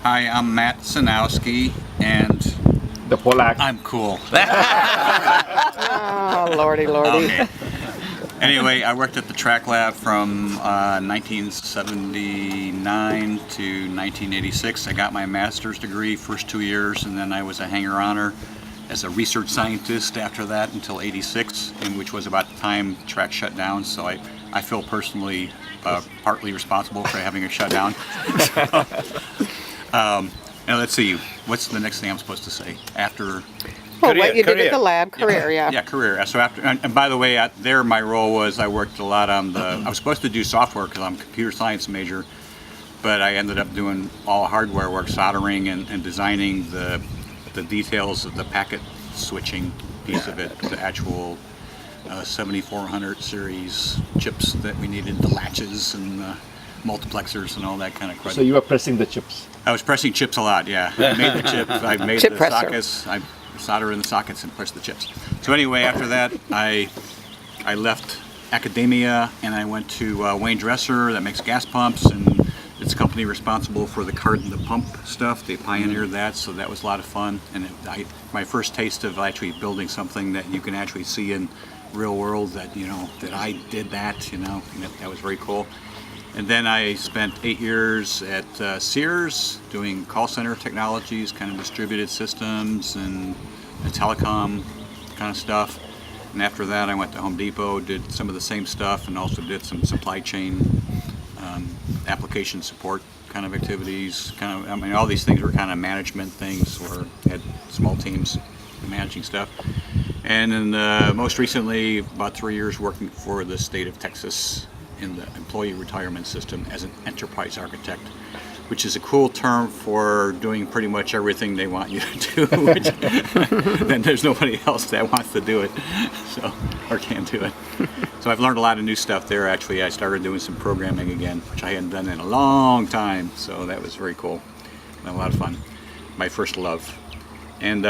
Hi, I'm Matt Sejnowski, and The Polak. I'm cool. Oh, lordy. Okay. Anyway, I worked at the TRAC lab from 1979 to 1986. I got my master's degree first 2 years, and then I was a hanger-oner as a research scientist after that until 86, which was about the time TRAC shut down. So I feel personally partly responsible for having it shut down. Now let's see, what's the next thing I'm supposed to say after? Well, what you did at the lab, career, yeah. Yeah, career. So after, and by the way, there my role was I worked a lot on I was supposed to do software because I'm a computer science major, but I ended up doing all hardware work, soldering and designing the details of the packet switching piece of it, the actual 7400 series chips that we needed, the latches and multiplexers and all that kind of crap. So you were pressing the chips. I was pressing chips a lot, yeah. I made the chips, I made Chip the presser. sockets, I solder in the sockets and press the chips. So anyway, after that, I left academia and I went to Wayne Dresser that makes gas pumps, and it's a company responsible for the cart and the pump stuff. They pioneered that, so that was a lot of fun. And my first taste of actually building something that you can actually see in real world that, that I did that, and that was very cool. And then I spent 8 years at Sears doing call center technologies, kind of distributed systems and telecom kind of stuff. And after that, I went to Home Depot, did some of the same stuff, and also did some supply chain application support kind of activities. All these things were kind of management things, where I had small teams managing stuff. And then most recently, about 3 years working for the state of Texas in the employee retirement system as an enterprise architect, which is a cool term for doing pretty much everything they want you to do, which, then there's nobody else that wants to do it, so, or can do it. So I've learned a lot of new stuff there. Actually, I started doing some programming again, which I hadn't done in a long time, so that was very cool and a lot of fun. My first love. And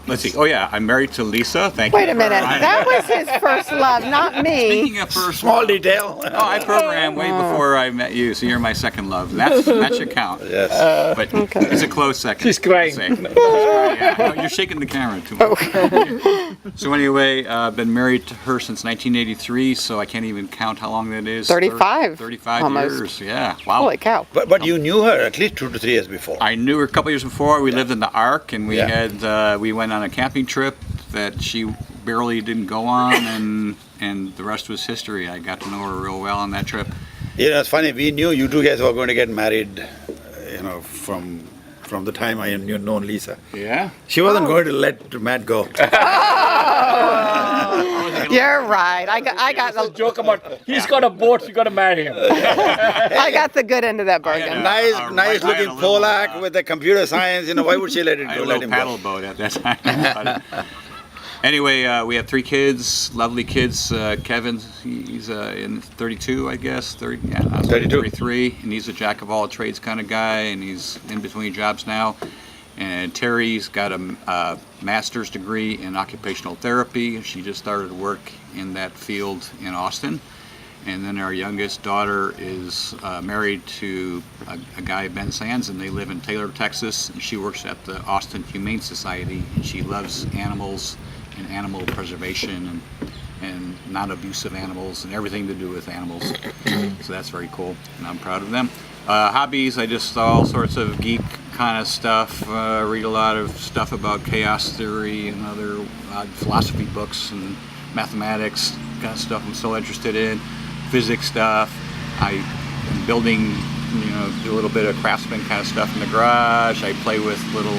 let's see. Oh yeah, I'm married to Lisa. Thank you. Wait a minute. That was his first love, not me. Speaking of first Small love, detail. oh, I programmed way before I met you, so you're my second love. That should count. Yes. But it's a close second. She's crying. She's crying, yeah. No, you're shaking the camera too much. So anyway, I've been married to her since 1983, so I can't even count how long that is. 35. 35 almost. years, yeah. Wow. Holy cow. But you knew her at least 2 to 3 years before. I knew her a couple years before. We lived in the Ark, and we had we went on a camping trip that she barely didn't go on, and the rest was history. I got to know her real well on that trip. You know, it's funny. We knew you two guys were going to get married. You know, from the time I knew known Lisa. Yeah. She wasn't going to let Matt go. You're right. I got the Joke about he's got a boat, you got to marry him. I got the good end of that bargain. Nice looking Polak with the computer science. You know, why would she let it I had go? a Let little him paddle go. boat at that time. Anyway, we have 3 kids, lovely kids. Kevin, he's in 32, I guess. 30, yeah, 32. 33, and he's a jack of all trades kind of guy, and he's in between jobs now. And Terry's got a master's degree in occupational therapy. She just started work in that field in Austin. And then our youngest daughter is married to a guy, Ben Sands, and they live in Taylor, Texas. And she works at the Austin Humane Society, and she loves animals and animal preservation and non-abusive animals and everything to do with animals. So that's very cool, and I'm proud of them. Hobbies, I just all sorts of geek kind of stuff. Read a lot of stuff about chaos theory and other philosophy books and mathematics kind of stuff I'm still interested in. Physics stuff. I am building, do a little bit of craftsman kind of stuff in the garage. I play with little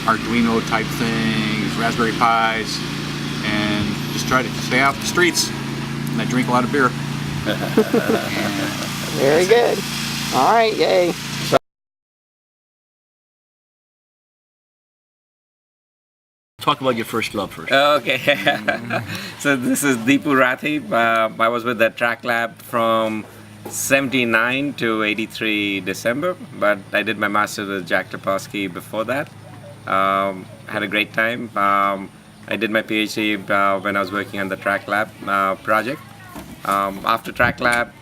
Arduino type things, Raspberry Pis, and just try to stay off the streets. And I drink a lot of beer. Very good. All right, yay. Talk about your first love first. Okay. So this is Deepu Rathi. I was with the TRAC lab from 79 to 83 December, but I did my master's with Jack Topolsky before that. Had a great time. I did my PhD when I was working on the TRAC lab project. After TRAC lab,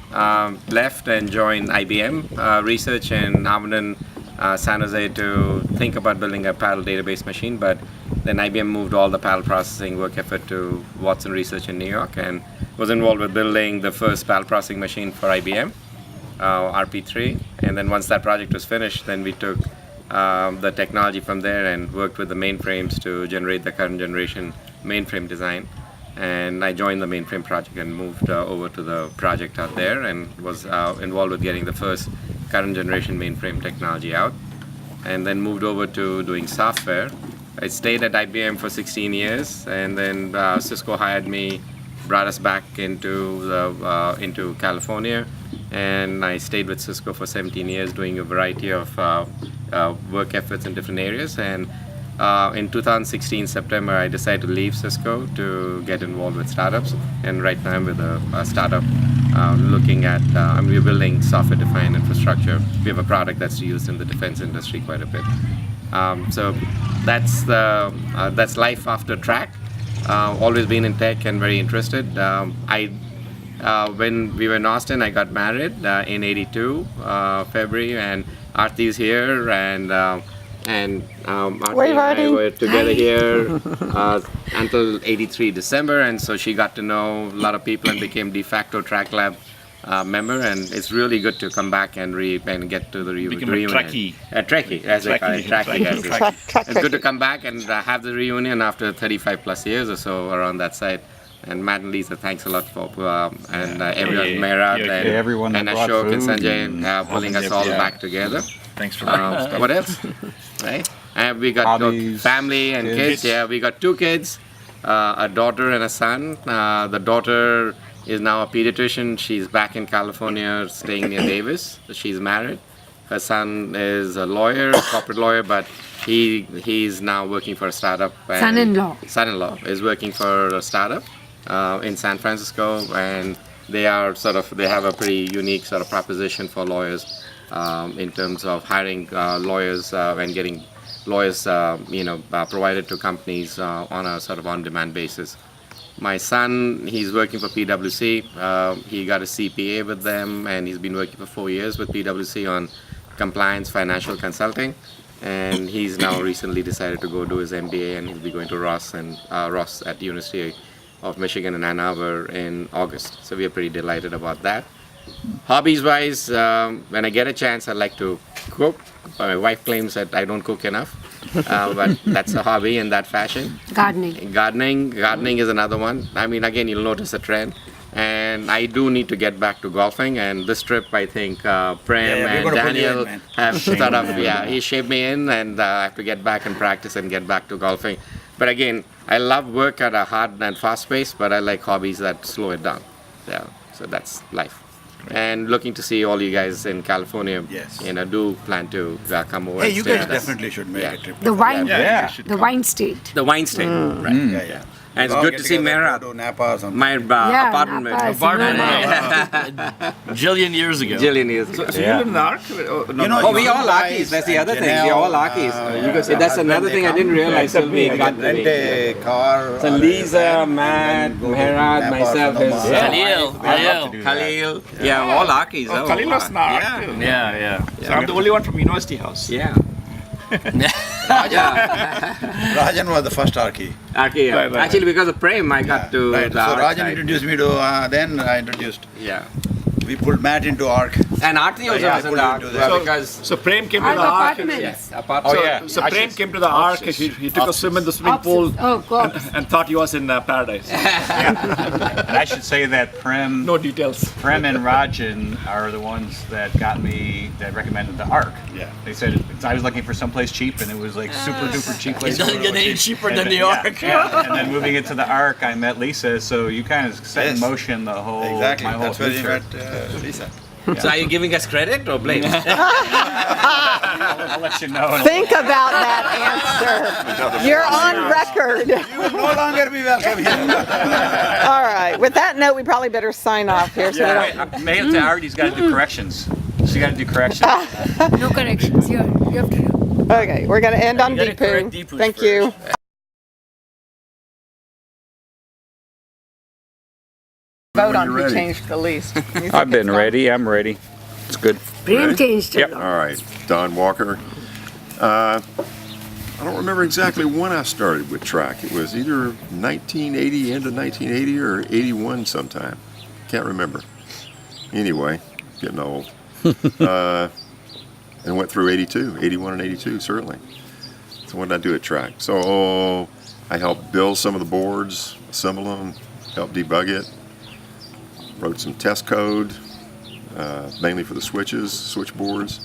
left and joined IBM research in Hamilton, San Jose to think about building a paddle database machine, but then IBM moved all the paddle processing work effort to Watson Research in New York and was involved with building the first paddle processing machine for IBM, RP3. And then once that project was finished, then we took the technology from there and worked with the mainframes to generate the current generation mainframe design. And I joined the mainframe project and moved over to the project out there and was involved with getting the first current generation mainframe technology out, and then moved over to doing software. I stayed at IBM for 16 years, and then Cisco hired me, brought us back into California, and I stayed with Cisco for 17 years doing a variety of work efforts in different areas. And in 2016 September, I decided to leave Cisco to get involved with startups, and right now I'm with a startup looking at, we're building software-defined infrastructure. We have a product that's used in the defense industry quite a bit. So that's life after TRAC. Always been in tech and very interested. When we were in Austin, I got married in '82 February, and Aarti's here, and Aarti and I were together here until '83 December, and so she got to know a lot of people and became de facto TRAC lab member, and it's really good to come back and get to the reunion. Trekkie, as they call it. Trekkie. It's good to come back and have the reunion after 35 plus years or so around that site. And Matt and Lisa, thanks a lot for everyone, Mehrad and Ashok and Sanjay pulling us all back together. Thanks for what else? Right? And we got family and kids. Yeah, we got 2 kids, a daughter and a son. The daughter is now a pediatrician. She's back in California, staying near Davis. She's married. Her son is a lawyer, a corporate lawyer, but he's now working for a startup. Son-in-law. Son-in-law is working for a startup in San Francisco, and they have a pretty unique sort of proposition for lawyers in terms of hiring lawyers and getting lawyers, provided to companies on a sort of on-demand basis. My son, he's working for PwC. He got a CPA with them, and he's been working for 4 years with PwC on compliance, financial consulting, and he's now recently decided to go do his MBA, and he'll be going to Ross at University of Michigan in Ann Arbor in August. So we are pretty delighted about that. Hobbies-wise, when I get a chance, I like to cook. My wife claims that I don't cook enough, but that's a hobby in that fashion. Gardening is another one. I mean, again, you'll notice a trend. And I do need to get back to golfing, and this trip I think Prem and Daniel have sort of, he shaped me in, and I have to get back and practice and get back to golfing. But again, I love work at a hard and fast pace, but I like hobbies that slow it down. Yeah, so that's life. And looking to see all you guys in California. Yes. Do plan to come over. Hey, and you stay guys with us. definitely should make a trip. The wine, the wine state. The wine state, right? Yeah. And it's good to see Mehrad. My apartment. Jillion years ago. So you live in the Ark? We all Arkis. That's the other thing. We all Arkis. That's another thing I didn't realize till we got to meet. Rent a car. So Lisa, Matt, Mehrad, myself, Khalil. Yeah, all Arkis. Khalil was an Ark too. Yeah. So I'm the only one from University House. Yeah. Rajan was the first Arki. Right. Actually, because of Prem, I got to the So Ark Rajan side. introduced me to, then I introduced. Yeah. We pulled Matt into Ark. And Arti also was in the Ark. So Prem came to the Ark. Yes, So Prem came to the Ark. He took a swim in the swimming pool and thought he was in paradise. And I should say that Prem No details. and Rajan are the ones that recommended the Ark. Yeah. They said I was looking for someplace cheap, and it was like super duper cheap place. It doesn't get any cheaper than the Ark. And then moving into the Ark, I met Lisa. So you kind of set in motion the whole Exactly. my whole That's where you future. met Lisa. So are you giving us credit or blame? I'll let you know. Think about that answer. You're on record. You will no longer be welcome here. All right. With that note, we probably better sign off here. So we don't... Mail to Artie's got to do corrections. She got to do corrections. No corrections. You have to do. Okay, we're going to end on Deepu. Thank you. Vote on who changed the least. I've been ready. I'm ready. It's good. Prem changed it. Yep. All right, Don Walker. I don't remember exactly when I started with TRAC. It was either 1980, end of 1980, or 81 sometime. Can't remember. Anyway, getting old. And went through 82, 81 and 82, certainly. So what did I do at TRAC? So I helped build some of the boards, assemble them, helped debug it, wrote some test code, mainly for the switchboards.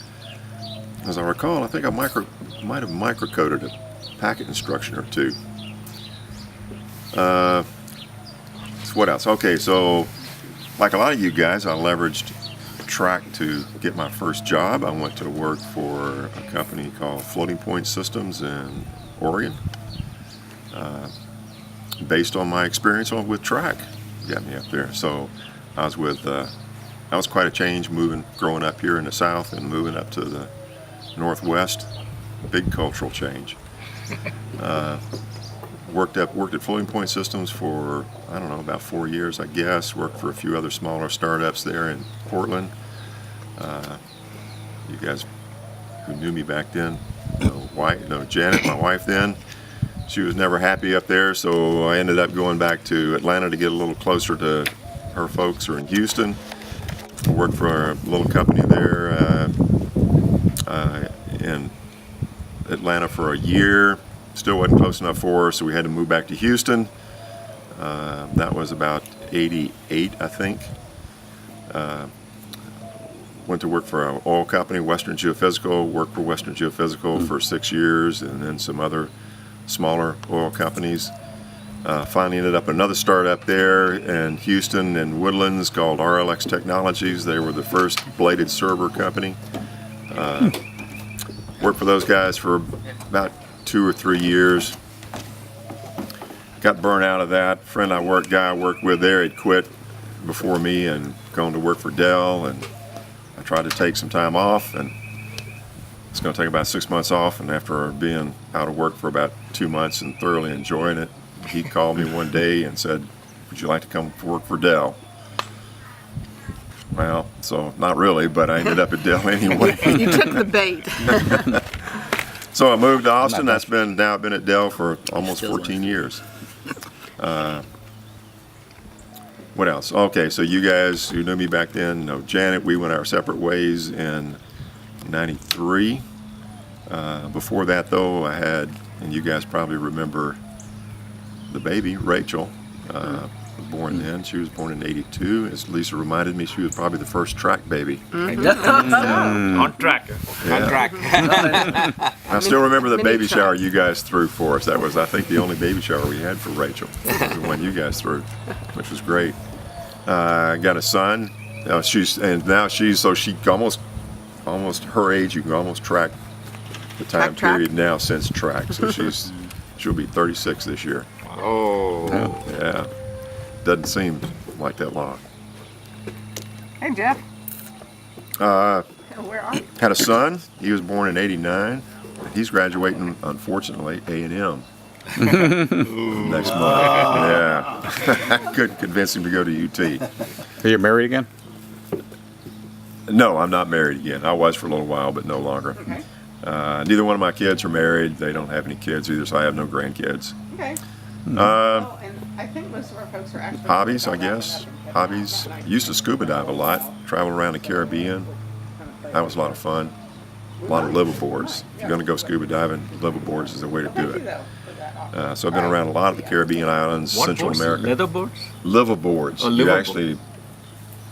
As I recall, I think I might have microcoded a packet instruction or two. So what else? Okay, so like a lot of you guys, I leveraged TRAC to get my first job. I went to work for a company called Floating Point Systems in Oregon. Based on my experience with TRAC, got me up there. So I was that was quite a change growing up here in the South and moving up to the Northwest. Big cultural change. Worked at Floating Point Systems for, I don't know, about 4 years, I guess. Worked for a few other smaller startups there in Portland. You guys who knew me back then, Janet, my wife then, she was never happy up there, so I ended up going back to Atlanta to get a little closer to her folks are in Houston. I worked for a little company there in Atlanta for a year. Still wasn't close enough for her, so we had to move back to Houston. That was about 88, I think. Went to work for an oil company, Western Geophysical, worked for Western Geophysical for 6 years, and then some other smaller oil companies. Finally ended up another startup there in Houston and Woodlands called RLX Technologies. They were the first bladed server company. Worked for those guys for about 2 or 3 years. Got burnt out of that. Guy I worked with there had quit before me and gone to work for Dell, and I tried to take some time off, and it's going to take about 6 months off, and after being out of work for about 2 months and thoroughly enjoying it, he called me one day and said, "Would you like to come work for Dell?" Well, so not really, but I ended up at Dell anyway. You took the bait. So I moved to Austin. I've been at Dell for almost 14 years. What else? Okay, so you guys who knew me back then know Janet. We went our separate ways in '93. Before that, though, I had, and you guys probably remember the baby, Rachel, born then. She was born in '82. As Lisa reminded me, she was probably the first track baby. On track. Yeah. On track. I still remember the baby shower you guys threw for us. That was, I think, the only baby shower we had for Rachel. Was the one you guys threw, which was great. Got a son. She almost her age. You can almost track the time period now since track. So she'll be 36 this year. Oh. Yeah. Doesn't seem like that long. Hey, Jeff. Where are you? Had a son. He was born in '89. He's graduating, unfortunately, A&M next month. Yeah. Couldn't convince him to go to UT. Are you married again? No, I'm not married again. I was for a little while, but no longer. Okay. Neither one of my kids are married. They don't have any kids either, so I have no grandkids. Okay. And I think most of our folks are actually hobbies, I guess. Hobbies. Used to scuba dive a lot. Travel around the Caribbean. That was a lot of fun. A lot of liveaboards. If you're going to go scuba diving, liveaboards is the way to do it. So I've been around a lot of the Caribbean islands, Central America. Leatherboards? Liveaboards. Oh, You liveaboard. actually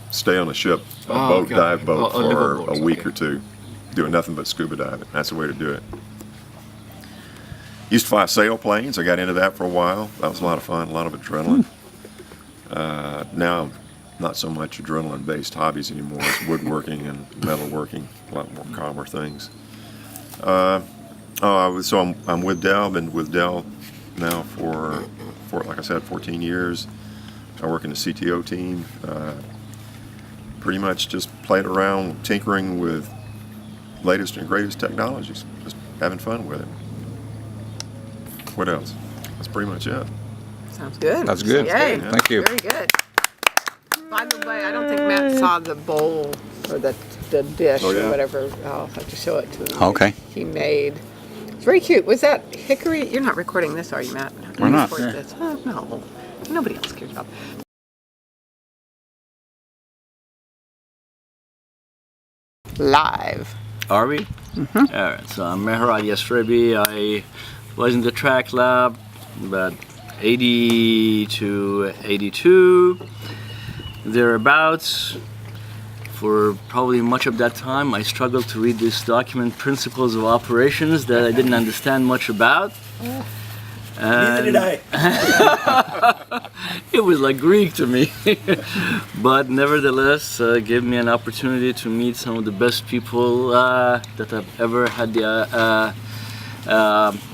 stay on a ship, a Oh, okay. dive boat Oh, for liveaboards, a week okay. or two, doing nothing but scuba diving. That's the way to do it. Used to fly sailplanes. I got into that for a while. That was a lot of fun, a lot of adrenaline. Now, not so much adrenaline-based hobbies anymore. It's woodworking and metalworking, a lot more calmer things. So I'm with Dell. Been with Dell now for, like I said, 14 years. I work in the CTO team. Pretty much just playing around, tinkering with latest and greatest technologies. Just having fun with it. What else? That's pretty much it. Sounds good. That's good. Yay. Thank you. Very good. By the way, I don't think Matt saw the bowl or the dish Oh, yeah? or whatever. I'll have to show it to him. Okay. He made. It's very cute. Was that hickory? You're not recording this, are you, Matt? We're not. Record this. Oh, no. Nobody else cares about. Live. Are we? All right, so I'm Mehrad Yasrebi. I was in the track lab about 80 to 82, thereabouts. For probably much of that time, I struggled to read this document, Principles of Operations, that I didn't understand much about. Neither did I. It was like Greek to me. But nevertheless, gave me an opportunity to meet some of the best people that I've ever had the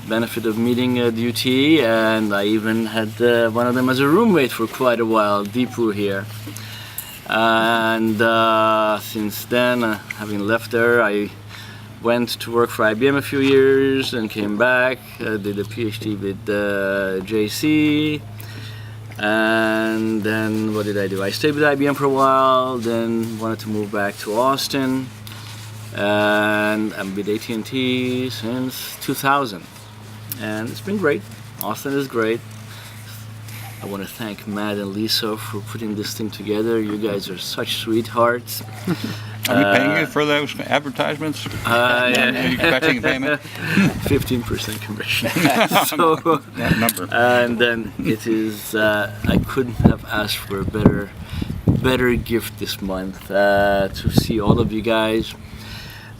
benefit of meeting at UT, and I even had one of them as a roommate for quite a while, Deepu here. And since then, having left there, I went to work for IBM a few years and came back, did a PhD with JC, and then what did I do? I stayed with IBM for a while, then wanted to move back to Austin, and I'm with AT&T since 2000, and it's been great. Austin is great. I want to thank Matt and Lisa for putting this thing together. You guys are such sweethearts. Are we paying you for those advertisements? Are you expecting payment? 15% commission. So, That number. and then it is, I couldn't have asked for a better gift this month to see all of you guys.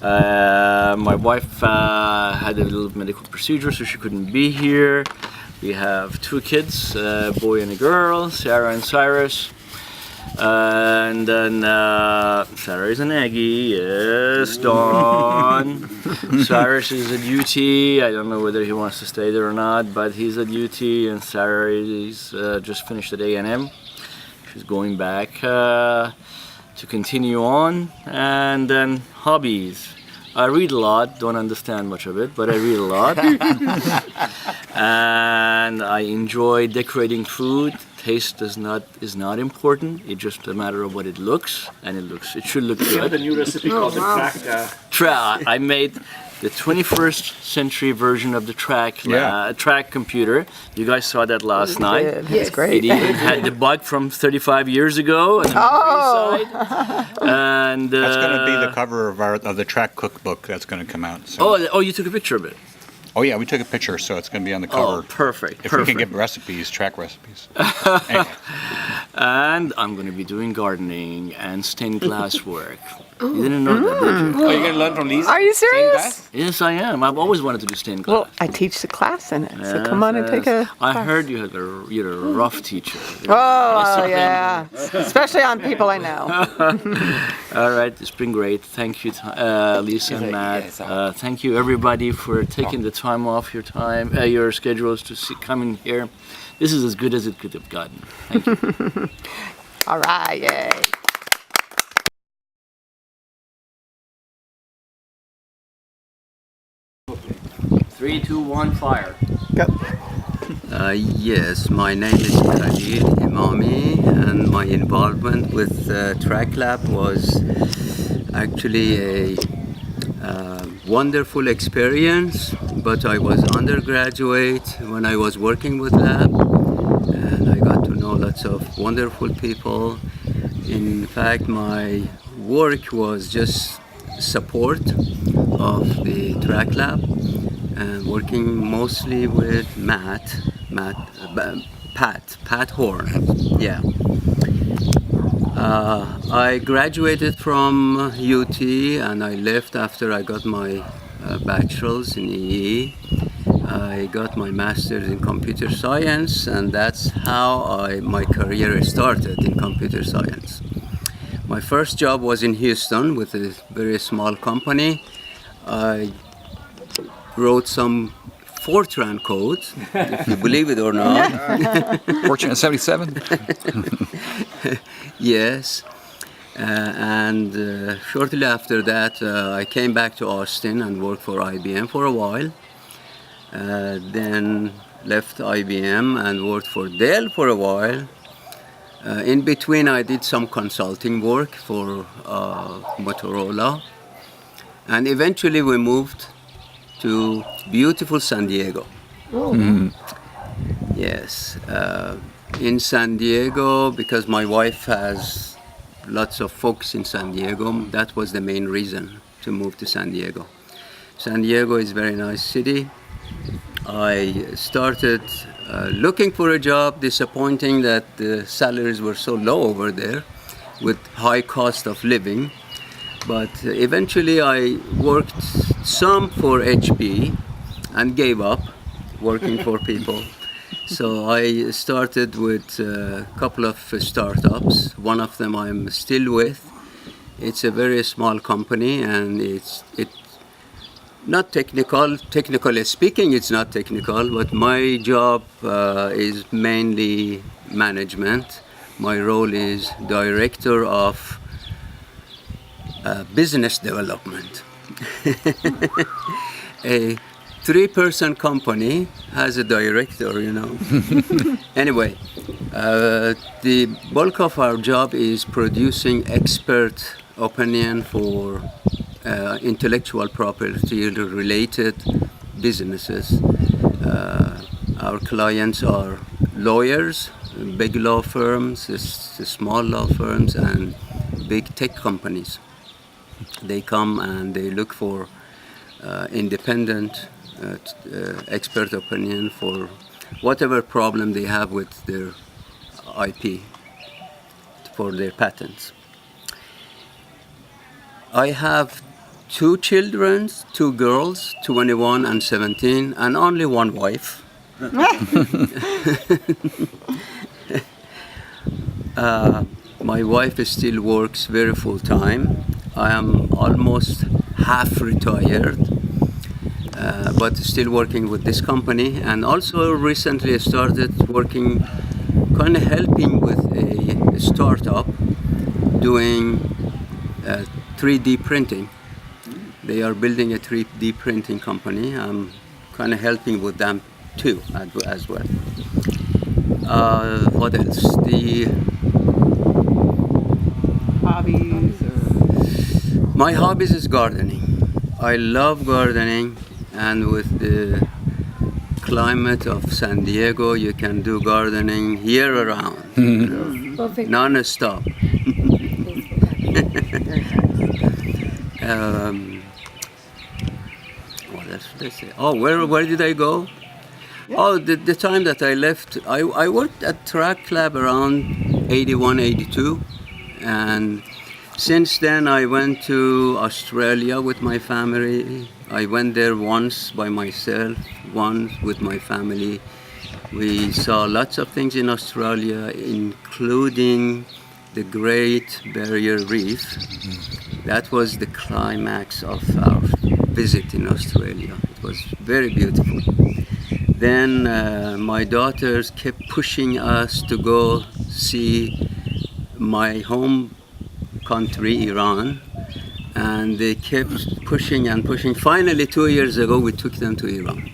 My wife had a little medical procedure, so she couldn't be here. We have 2 kids, a boy and a girl, Sarah and Cyrus. And then Sarah is an Aggie, yes, Dawn. Cyrus is at UT. I don't know whether he wants to stay there or not, but he's at UT, and Sarah is just finished at A&M. She's going back to continue on. And then hobbies. I read a lot, don't understand much of it, but I read a lot. And I enjoy decorating food. Taste is not important. It's just a matter of what it looks, and it should look You have good. the new recipe called the TRAC. I made the 21st century version of the TRAC computer. You guys saw that last night. It's great. It even had the bug from 35 years ago on the memory side. And That's going to be the cover of the TRAC cookbook that's going to come out. So. Oh, you took a picture of it. Oh yeah, we took a picture, so it's going to be on the cover. Oh, perfect. If we can get recipes, TRAC recipes. Anyway. And I'm going to be doing gardening and stained glass work. You didn't know that, did you? Oh, you're going to learn from Lisa? Are you serious? Yes, I am. I've always wanted to do stained glass. Well, I teach the class in it, so come on and take a I class. heard you're a rough teacher. Oh, yeah. Especially on people I know. All right, it's been great. Thank you, Lisa and Matt. Thank you, everybody, for taking the time off your schedules to come in here. This is as good as it could have gotten. Thank you. All right, yay. Three, two, one, fire. Go. Yes, my name is Khalil Imami, and my involvement with TRAC-Lab was actually a wonderful experience, but I was undergraduate when I was working with Lab, and I got to know lots of wonderful people. In fact, my work was just support of the TRAC-Lab, and working mostly with Pat Horn. Yeah. I graduated from UT and I left after I got my bachelor's in EE. I got my master's in computer science, and that's how my career started in computer science. My first job was in Houston with a very small company. I wrote some Fortran code, if you believe it or not. Fortran 77? Yes. And shortly after that, I came back to Austin and worked for IBM for a while. Then left IBM and worked for Dell for a while. In between, I did some consulting work for Motorola. And eventually we moved to beautiful San Diego. Yes. In San Diego, because my wife has lots of folks in San Diego, that was the main reason to move to San Diego. San Diego is a very nice city. I started looking for a job, disappointing that the salaries were so low over there with high cost of living. But eventually I worked some for HP and gave up working for people. So I started with a couple of startups. One of them I'm still with. It's a very small company, and it's not technical. Technically speaking, it's not technical, but my job is mainly management. My role is director of business development. A 3-person company has a director, you know. Anyway, the bulk of our job is producing expert opinion for intellectual property related businesses. Our clients are lawyers, big law firms, small law firms, and big tech companies. They come and they look for independent expert opinion for whatever problem they have with their IP, for their patents. I have 2 children, 2 girls, 21 and 17, and only one wife. My wife still works very full time. I am almost half retired, but still working with this company. And also recently I started working, kind of helping with a startup doing 3D printing. They are building a 3D printing company. I'm kind of helping with them too as well. What else? The hobbies? My hobbies is gardening. I love gardening, and with the climate of San Diego, you can do gardening year round, non-stop. What else did I say? Oh, where did I go? Yeah. Oh, the time that I left, I worked at TRAC Lab around 81, 82, and since then I went to Australia with my family. I went there once by myself, once with my family. We saw lots of things in Australia, including the Great Barrier Reef. That was the climax of our visit in Australia. It was very beautiful. Then my daughters kept pushing us to go see my home country, Iran, and they kept pushing and pushing. Finally, 2 years ago, we took them to Iran.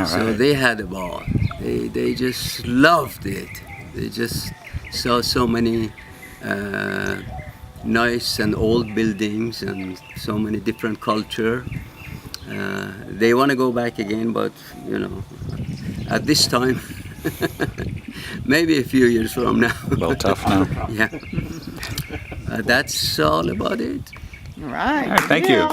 So they had a ball. They just loved it. They just saw so many nice and old buildings and so many different culture. They want to go back again, but you know, at this time, maybe a few years from now. A little tough now. Yeah. That's all about it. All right. All right, thank you.